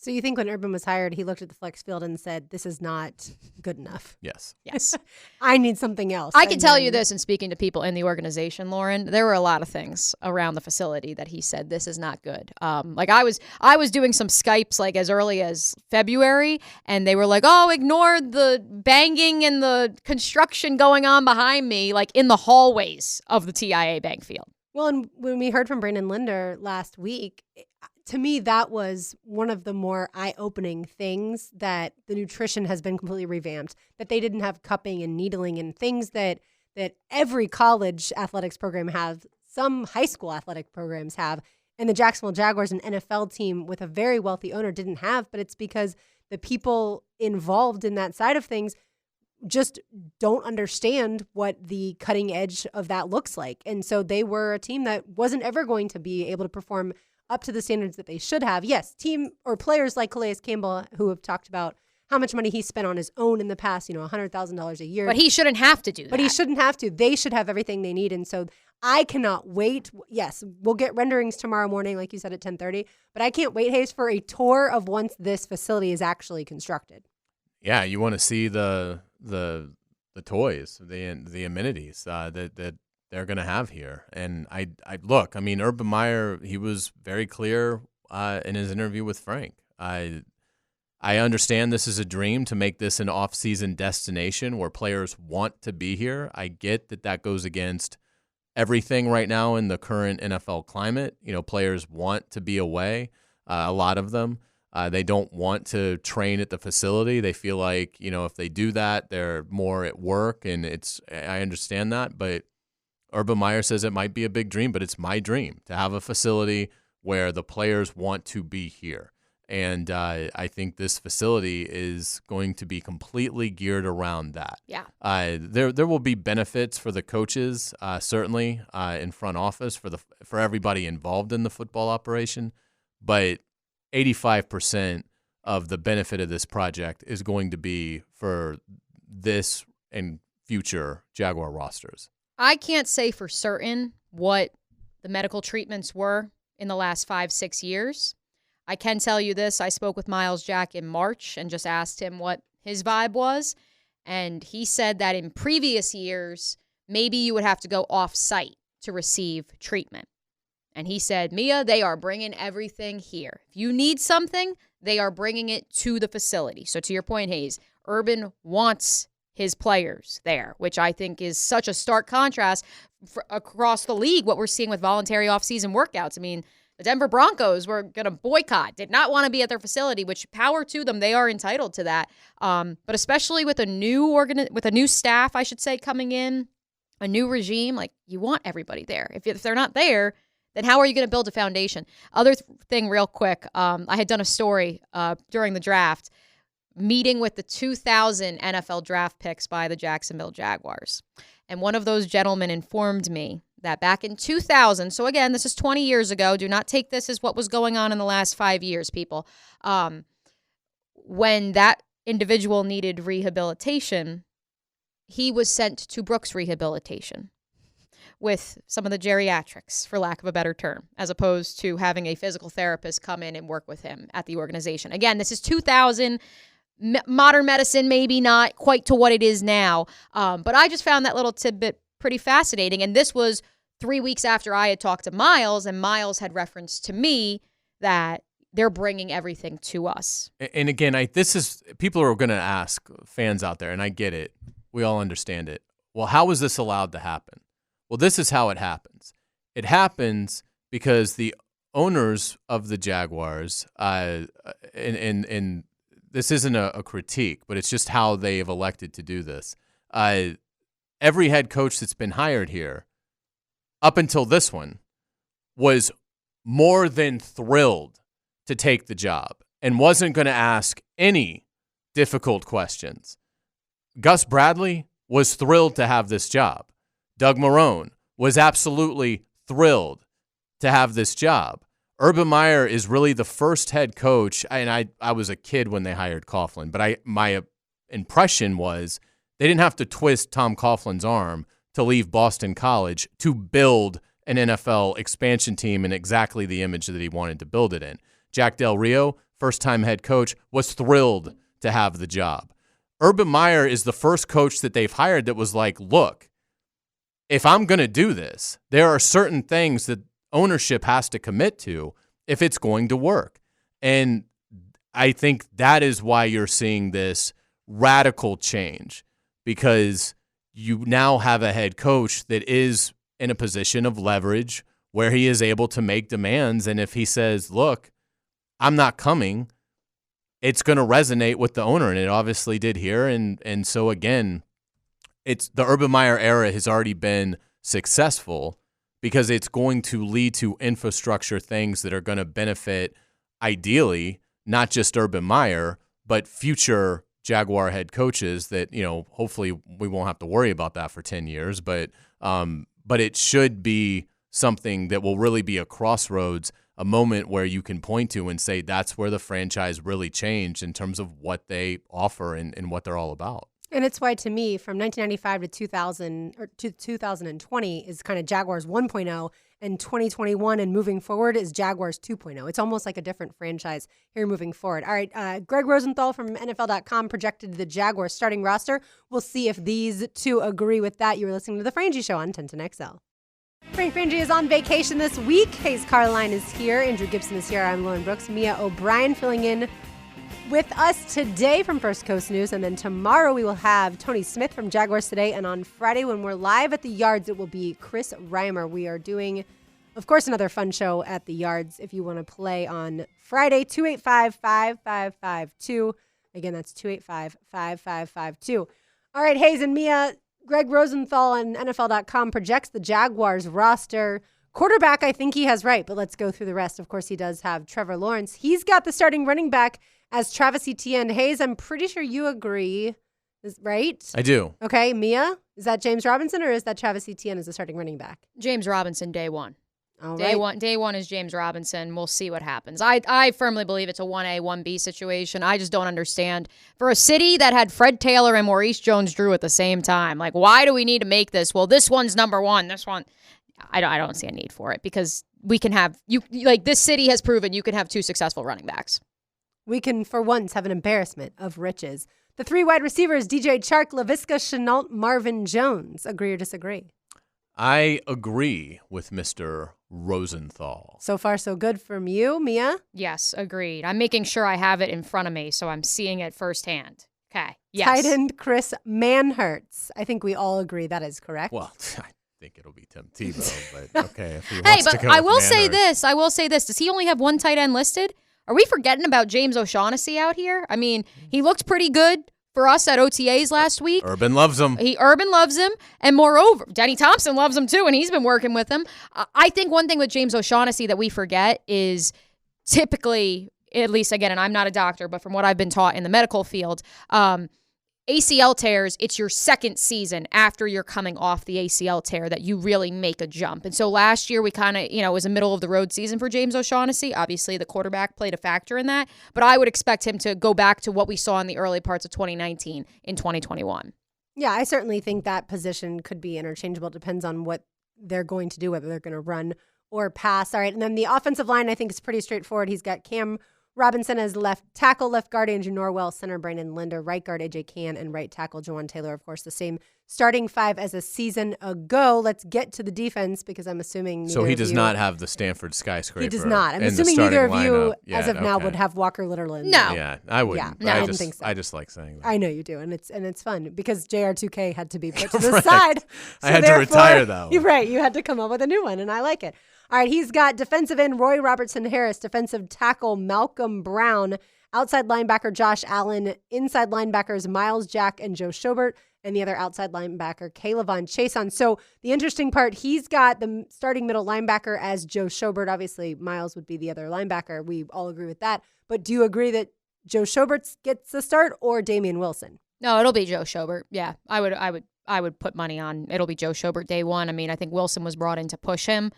Speaker 1: So you think when Urban was hired, he looked at the flex field and said, this is not good enough.
Speaker 3: Yes.
Speaker 2: Yes.
Speaker 1: I need something else.
Speaker 2: I can tell you this in speaking to people in the organization, Lauren, there were a lot of things around the facility that he said, this is not good. Like I was doing some Skypes like as early as February, and they were like, oh, ignore the banging and the construction going on behind me, like in the hallways of the TIA Bank Field.
Speaker 1: Well, and when we heard from Brandon Linder last week, to me, that was one of the more eye-opening things, that the nutrition has been completely revamped, that they didn't have cupping and needling and things that every college athletics program has, some high school athletic programs have, and the Jacksonville Jaguars, an NFL team with a very wealthy owner, didn't have. But it's because the people involved in that side of things just don't understand what the cutting edge of that looks like. And so they were a team that wasn't ever going to be able to perform up to the standards that they should have. Yes, team or players like Calais Campbell, who have talked about how much money he spent on his own in the past, $100,000 a year.
Speaker 2: But he shouldn't have to do that.
Speaker 1: But he shouldn't have to. They should have everything they need. And so I cannot wait. Yes, we'll get renderings tomorrow morning, like you said, at 10:30. But I can't wait, Hayes, for a tour of once this facility is actually constructed.
Speaker 3: Yeah, you want to see the toys, the amenities that they're going to have here. And I look, I mean, Urban Meyer, he was very clear in his interview with Frank. I understand this is a dream to make this an off-season destination where players want to be here. I get that goes against everything right now in the current NFL climate. Players want to be away, a lot of them. They don't want to train at the facility. They feel like, if they do that, they're more at work, and I understand that, but Urban Meyer says it might be a big dream, but it's my dream to have a facility where the players want to be here. And I think this facility is going to be completely geared around that.
Speaker 2: Yeah.
Speaker 3: There will be benefits for the coaches, certainly in front office for everybody involved in the football operation, but 85% of the benefit of this project is going to be for this and future Jaguar rosters.
Speaker 2: I can't say for certain what the medical treatments were in the last 5-6 years. I can tell you this. I spoke with Miles Jack in March and just asked him what his vibe was. And he said that in previous years, maybe you would have to go off-site to receive treatment. And he said, Mia, they are bringing everything here. If you need something, they are bringing it to the facility. So to your point, Hayes, Urban wants his players there, which I think is such a stark contrast across the league, what we're seeing with voluntary off-season workouts. I mean, the Denver Broncos were going to boycott, did not want to be at their facility, which power to them. They are entitled to that. But especially with a new staff, I should say, coming in, a new regime, like you want everybody there. If they're not there, then how are you going to build a foundation? Other thing real quick, I had done a story during the draft, meeting with the 2000 NFL draft picks by the Jacksonville Jaguars. And one of those gentlemen informed me that back in 2000, so again, this is 20 years ago, do not take this as what was going on in the last 5 years, people. When that individual needed rehabilitation, he was sent to Brooks Rehabilitation. with some of the geriatrics, for lack of a better term, as opposed to having a physical therapist come in and work with him at the organization. Again, this is 2000. Modern medicine, maybe not quite to what it is now. But I just found that little tidbit pretty fascinating. And this was 3 weeks after I had talked to Miles, and Miles had referenced to me that they're bringing everything to us.
Speaker 3: And again, people are going to ask, fans out there, and I get it. We all understand it. Well, how is this allowed to happen? Well, this is how it happens. It happens because the owners of the Jaguars, and this isn't a critique, but it's just how they have elected to do this. Every head coach that's been hired here, up until this one, was more than thrilled to take the job and wasn't going to ask any difficult questions. Gus Bradley was thrilled to have this job. Doug Marrone was absolutely thrilled to have this job. Urban Meyer is really the first head coach, and I was a kid when they hired Coughlin, but my impression was they didn't have to twist Tom Coughlin's arm to leave Boston College to build an NFL expansion team in exactly the image that he wanted to build it in. Jack Del Rio, first-time head coach, was thrilled to have the job. Urban Meyer is the first coach that they've hired that was like, look, if I'm going to do this, there are certain things that ownership has to commit to if it's going to work. And I think that is why you're seeing this radical change, because you now have a head coach that is in a position of leverage where he is able to make demands. And if he says, look, I'm not coming, it's going to resonate with the owner. And it obviously did here. And so, again, it's the Urban Meyer era has already been successful because it's going to lead to infrastructure things that are going to benefit, ideally, not just Urban Meyer, but future Jaguar head coaches that, hopefully we won't have to worry about that for 10 years. But it should be something that will really be a crossroads, a moment where you can point to and say that's where the franchise really changed in terms of what they offer and what they're all about.
Speaker 1: And it's why, to me, from 1995 to 2000 or to 2020 is kind of Jaguars 1.0, and 2021 and moving forward is Jaguars 2.0. It's almost like a different franchise here moving forward. All right, Greg Rosenthal from NFL.com projected the Jaguars starting roster. We'll see if these two agree with that. You're listening to The Frangie Show on 1010XL. Frank Frangie is on vacation this week. Hayes Carline is here. Andrew Gibson is here. I'm Lauren Brooks. Mia O'Brien filling in with us today from First Coast News. And then tomorrow we will have Tony Smith from Jaguars Today. And on Friday, when we're live at the Yards, it will be Chris Reimer. We are doing, of course, another fun show at the Yards. If you want to play on Friday, 285-5552. Again, that's 285-5552. All right, Hayes and Mia, Greg Rosenthal on NFL.com projects the Jaguars roster. Quarterback, I think he has right, but let's go through the rest. Of course, he does have Trevor Lawrence. He's got the starting running back as Travis Etienne. Hayes, I'm pretty sure you agree, right?
Speaker 3: I do.
Speaker 1: Okay, Mia, is that James Robinson or is that Travis Etienne as the starting running back?
Speaker 2: James Robinson, day one.
Speaker 1: All
Speaker 2: Day
Speaker 1: right.
Speaker 2: Day one is James Robinson. We'll see what happens. I firmly believe it's a 1A, 1B situation. I just don't understand. For a city that had Fred Taylor and Maurice Jones-Drew at the same time, like, why do we need to make this? Well, this one's number one. This one, I don't see a need for it because we can have, this city has proven you can have two successful running backs.
Speaker 1: We can, for once, have an embarrassment of riches. The three wide receivers, DJ Chark, Laviska Shenault, Marvin Jones. Agree or disagree?
Speaker 3: I agree with Mr. Rosenthal.
Speaker 1: So far, so good from you, Mia?
Speaker 2: Yes, agreed. I'm making sure I have it in front of me so I'm seeing it firsthand. Okay, yes.
Speaker 1: Tight end Chris Manhertz. I think we all agree that is correct.
Speaker 3: Well, I think it'll be Tim Tebow, but okay. If he
Speaker 2: Hey,
Speaker 3: wants
Speaker 2: but
Speaker 3: to go
Speaker 2: I
Speaker 3: with
Speaker 2: will say
Speaker 3: Manhurst.
Speaker 2: this. Does he only have one tight end listed? Are we forgetting about James O'Shaughnessy out here? I mean, he looked pretty good for us at OTAs last week.
Speaker 3: Urban loves him.
Speaker 2: Urban loves him. And moreover, Denny Thompson loves him too, and he's been working with him. I think one thing with James O'Shaughnessy that we forget is typically, at least again, and I'm not a doctor, but from what I've been taught in the medical field, ACL tears, it's your second season after you're coming off the ACL tear that you really make a jump. And so last year we kind of, it was a middle of the road season for James O'Shaughnessy. Obviously the quarterback played a factor in that, but I would expect him to go back to what we saw in the early parts of 2019 in 2021.
Speaker 1: Yeah, I certainly think that position could be interchangeable. It depends on what they're going to do, whether they're going to run or pass. All right, and then the offensive line, I think, is pretty straightforward. He's got Cam Robinson as left tackle, left guard Andrew Norwell, center Brandon Linder, right guard AJ Cann, and right tackle Jawan Taylor. Of course, the same starting five as a season ago. Let's get to the defense because I'm assuming
Speaker 3: So he does not have the Stanford skyscraper.
Speaker 1: He does not. I'm
Speaker 3: in the
Speaker 1: assuming neither of
Speaker 3: starting
Speaker 1: you,
Speaker 3: lineup.
Speaker 1: as of now,
Speaker 3: Okay.
Speaker 1: would have Walker Littleton.
Speaker 2: No.
Speaker 3: Yeah, I wouldn't.
Speaker 1: Yeah, no, I
Speaker 3: I
Speaker 1: didn't think so.
Speaker 3: I just like saying that.
Speaker 1: I know you do, and it's fun because JR2K had to be put to the
Speaker 3: Right.
Speaker 1: side.
Speaker 3: I had to retire that one.
Speaker 1: You're right. You had to come up with a new one, and I like it. All right, he's got defensive end Roy Robertson Harris, defensive tackle Malcolm Brown, outside linebacker Josh Allen, inside linebackers Miles Jack and Joe Schobert, and the other outside linebacker Kaylavon Chason. So the interesting part, he's got the starting middle linebacker as Joe Schobert. Obviously, Miles would be the other linebacker. We all agree with that. But do you agree that Joe Schobert gets the start or Damian Wilson?
Speaker 2: No, it'll be Joe Schobert. Yeah, I would put money on it'll be Joe Schobert day one. I mean, I think Wilson was brought in to push him.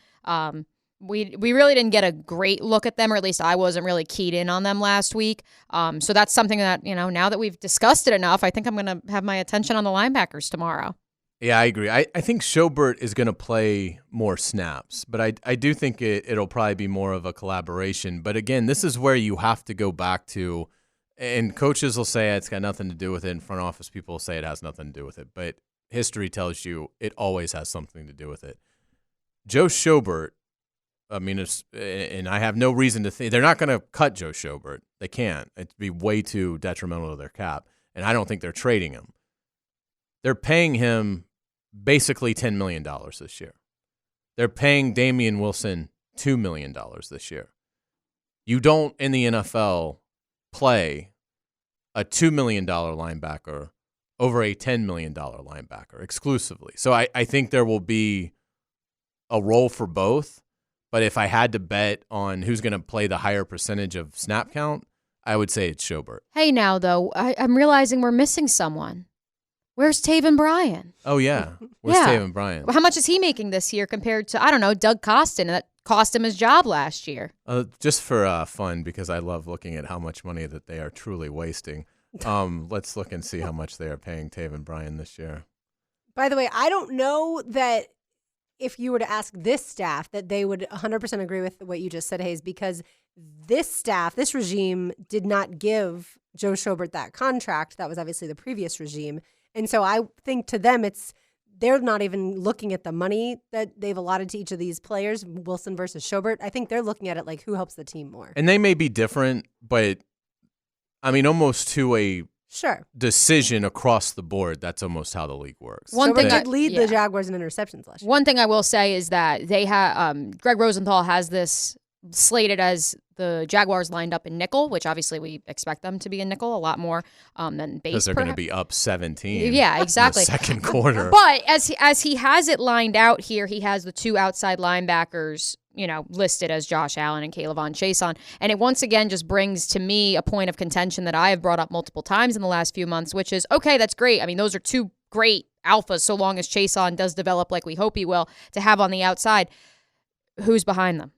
Speaker 2: We really didn't get a great look at them, or at least I wasn't really keyed in on them last week. So that's something that, now that we've discussed it enough, I think I'm going to have my attention on the linebackers tomorrow.
Speaker 3: Yeah, I agree. I think Schobert is going to play more snaps, but I do think it'll probably be more of a collaboration. But again, this is where you have to go back to, and coaches will say it's got nothing to do with it, and front office people will say it has nothing to do with it, but history tells you it always has something to do with it. Joe Schobert, I mean, and I have no reason to think they're not going to cut Joe Schobert. They can't. It'd be way too detrimental to their cap, and I don't think they're trading him. They're paying him basically $10 million this year. They're paying Damian Wilson $2 million this year. You don't, in the NFL, play a $2 million linebacker over a $10 million linebacker exclusively. So I think there will be a role for both. But if I had to bet on who's going to play the higher percentage of snap count, I would say it's Schobert.
Speaker 2: Hey, now, though, I'm realizing we're missing someone. Where's Taven Bryan?
Speaker 3: Oh, yeah. Where's Taven Bryan?
Speaker 2: How much is he making this year compared to, I don't know, Doug Costin? That cost him his job last year.
Speaker 3: Just for fun, because I love looking at how much money that they are truly wasting. Let's look and see how much they are paying Taven Bryan this year.
Speaker 1: By the way, I don't know that if you were to ask this staff that they would 100% agree with what you just said, Hayes, because this staff, this regime did not give Joe Schobert that contract. That was obviously the previous regime. And so I think to them, they're not even looking at the money that they've allotted to each of these players, Wilson versus Schobert. I think they're looking at it like who helps the team more.
Speaker 3: And they may be different, but I mean, almost to a decision across the board, that's almost how the league works.
Speaker 1: One thing did lead the Jaguars in interceptions last year.
Speaker 2: One thing I will say is that they have Greg Rosenthal has this slated as the Jaguars lined up in nickel, which obviously we expect them to be in nickel a lot more than base.
Speaker 3: Because they're going to be up 17.
Speaker 2: Yeah, exactly.
Speaker 3: In the second quarter.
Speaker 2: But as he has it lined out here, he has the two outside linebackers, listed as Josh Allen and Kaylavon Chason. And it once again just brings to me a point of contention that I have brought up multiple times in the last few months, which is, okay, that's great. I mean, those are two great alphas so long as Chason does develop like we hope he will to have on the outside. Who's behind them?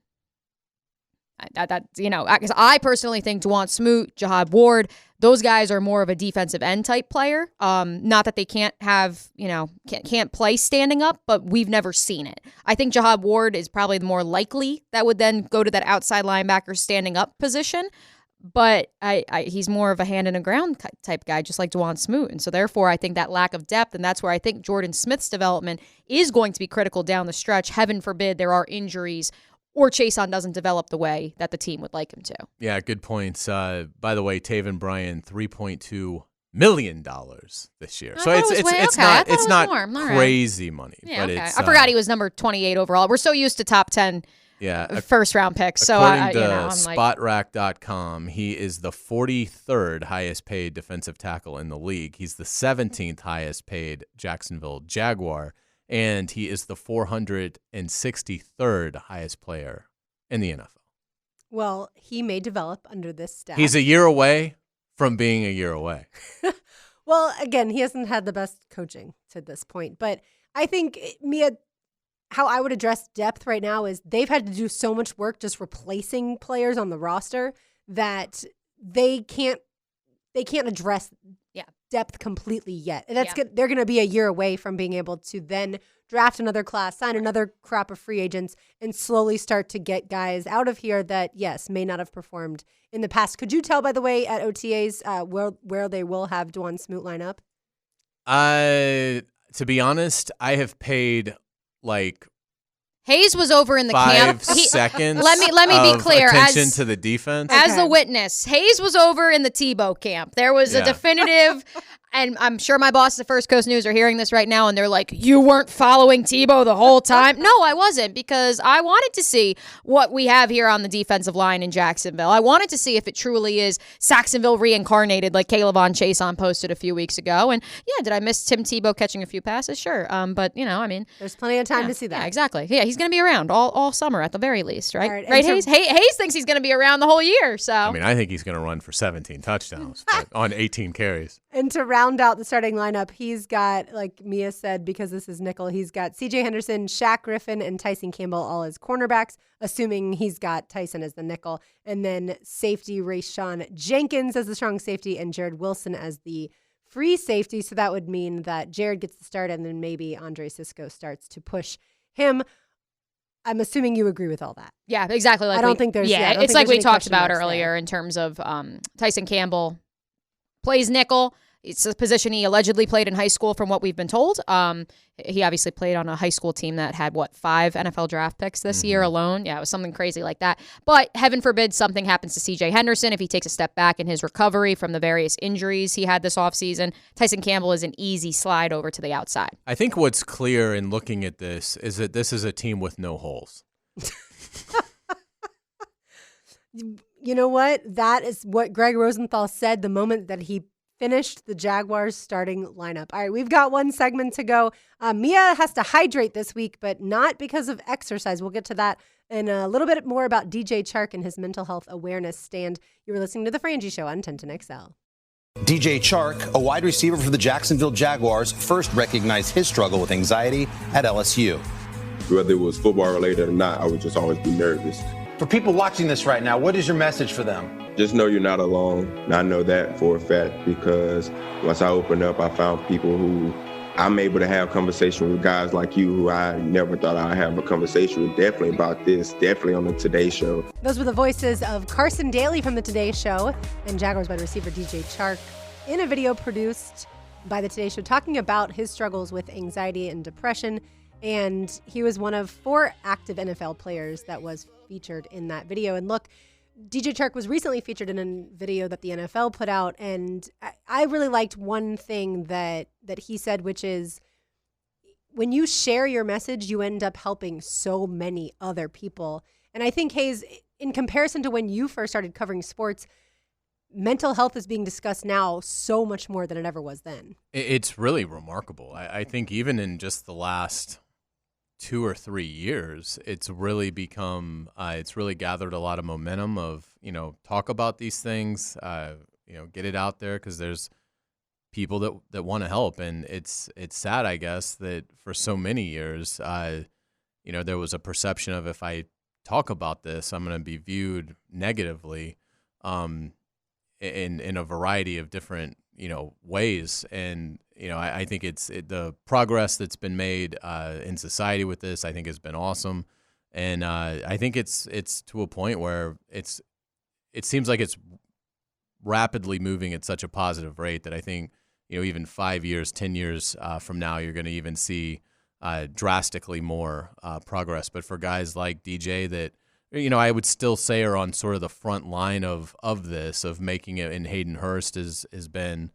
Speaker 2: Because I personally think Dwan Smoot, Jahad Ward, those guys are more of a defensive end type player. Not that they can't have, can't play standing up, but we've never seen it. I think Jahad Ward is probably the more likely that would then go to that outside linebacker standing up position. But he's more of a hand in the ground type guy, just like Dwan Smoot. And so therefore, I think that lack of depth, and that's where I think Jordan Smith's development is going to be critical down the stretch. Heaven forbid there are injuries or Chason doesn't develop the way that the team would like him to.
Speaker 3: Yeah, good points. By the way, Taven Bryan, $3.2 million this year. So it's not crazy money.
Speaker 2: Yeah,
Speaker 3: but
Speaker 2: okay.
Speaker 3: it's,
Speaker 2: I forgot he was number 28 overall. We're so used to top 10 first round picks. So
Speaker 3: according to
Speaker 2: I'm
Speaker 3: spotrac.com, he is the 43rd highest paid defensive tackle in the league. He's the 17th highest paid Jacksonville Jaguar. And he is the 463rd highest player in the NFL.
Speaker 1: Well, he may develop under this staff.
Speaker 3: He's a year away from being a year away.
Speaker 1: Well, again, he hasn't had the best coaching to this point. But I think, Mia, how I would address depth right now is they've had to do so much work just replacing players on the roster that they can't address depth completely yet. And they're going to be a year away from being able to then draft another class, sign another crop of free agents, and slowly start to get guys out of here that, yes, may not have performed in the past. Could you tell, by the way, at OTAs where they will have Dwan Smoot line up?
Speaker 3: To be honest, I have paid like
Speaker 2: Hayes was over in the
Speaker 3: 5
Speaker 2: camp.
Speaker 3: seconds.
Speaker 2: Let me be clear.
Speaker 3: Attention to the defense.
Speaker 2: As the witness, Hayes was over in the Tebow camp. There was a definitive, and I'm sure my boss at First Coast News are hearing this right now, and they're like, "You weren't following Tebow the whole time." No, I wasn't, because I wanted to see what we have here on the defensive line in Jacksonville. I wanted to see if it truly is Saxonville reincarnated, like Caleb Chason posted a few weeks ago. And yeah, did I miss Tim Tebow catching a few passes? Sure, but I mean,
Speaker 1: there's plenty of time to see that.
Speaker 2: Yeah, exactly. Yeah, he's going to be around all summer at the very least, right?
Speaker 1: Right,
Speaker 2: right, Hayes? Hayes thinks he's going to be around the whole year. So
Speaker 3: I mean, I think he's going to run for 17 touchdowns but on 18 carries.
Speaker 1: And to round out the starting lineup, he's got, like Mia said, because this is nickel, he's got C.J. Henderson, Shaq Griffin, and Tyson Campbell all as cornerbacks, assuming he's got Tyson as the nickel. And then safety, Rayshawn Jenkins as the strong safety, and Jared Wilson as the free safety. So that would mean that Jared gets the start, and then maybe Andre Sisco starts to push him. I'm assuming you agree with all that.
Speaker 2: Yeah, exactly. Like
Speaker 1: I don't think there's.
Speaker 2: Yeah, it's like we talked about earlier in terms of Tyson Campbell plays nickel. It's a position he allegedly played in high school, from what we've been told. He obviously played on a high school team that had, 5 NFL draft picks this year alone? Yeah, it was something crazy like that. But heaven forbid something happens to C.J. Henderson if he takes a step back in his recovery from the various injuries he had this offseason. Tyson Campbell is an easy slide over to the outside.
Speaker 3: I think what's clear in looking at this is that this is a team with no holes.
Speaker 1: You know what? That is what Greg Rosenthal said the moment that he finished the Jaguars starting lineup. All right, we've got one segment to go. Mia has to hydrate this week, but not because of exercise. We'll get to that and a little bit more about DJ Chark and his mental health awareness stand. You were listening to The Frangie Show on 1010XL.
Speaker 6: DJ Chark, a wide receiver for the Jacksonville Jaguars, first recognized his struggle with anxiety at LSU.
Speaker 9: Whether it was football related or not, I would just always be nervous.
Speaker 6: For people watching this right now, what is your message for them?
Speaker 9: Just know you're not alone. And I know that for a fact, because once I opened up, I found people who I'm able to have conversation with, guys like you who I never thought I'd have a conversation with, definitely about this, definitely on the Today Show.
Speaker 1: Those were the voices of Carson Daly from the Today Show and Jaguars wide receiver DJ Chark in a video produced by the Today Show talking about his struggles with anxiety and depression. And he was one of 4 active NFL players that was featured in that video. And look, DJ Chark was recently featured in a video that the NFL put out, and I really liked one thing that he said, which is when you share your message, you end up helping so many other people. And I think, Hayes, in comparison to when you first started covering sports, mental health is being discussed now so much more than it ever was then.
Speaker 3: It's really remarkable. I think even in just the last 2 or 3 years, it's really become, it's really gathered a lot of momentum of, talk about these things, get it out there, because there's people that want to help. And it's sad, I guess, that for so many years, there was a perception of if I talk about this, I'm going to be viewed negatively in a variety of different, ways. And, I think the progress that's been made in society with this, I think, has been awesome. And I think it's to a point where it seems like it's rapidly moving at such a positive rate that I think, even 5 years, 10 years from now, you're going to even see drastically more progress. But for guys like DJ that, I would still say are on sort of the front line of this, of making it, and Hayden Hurst has been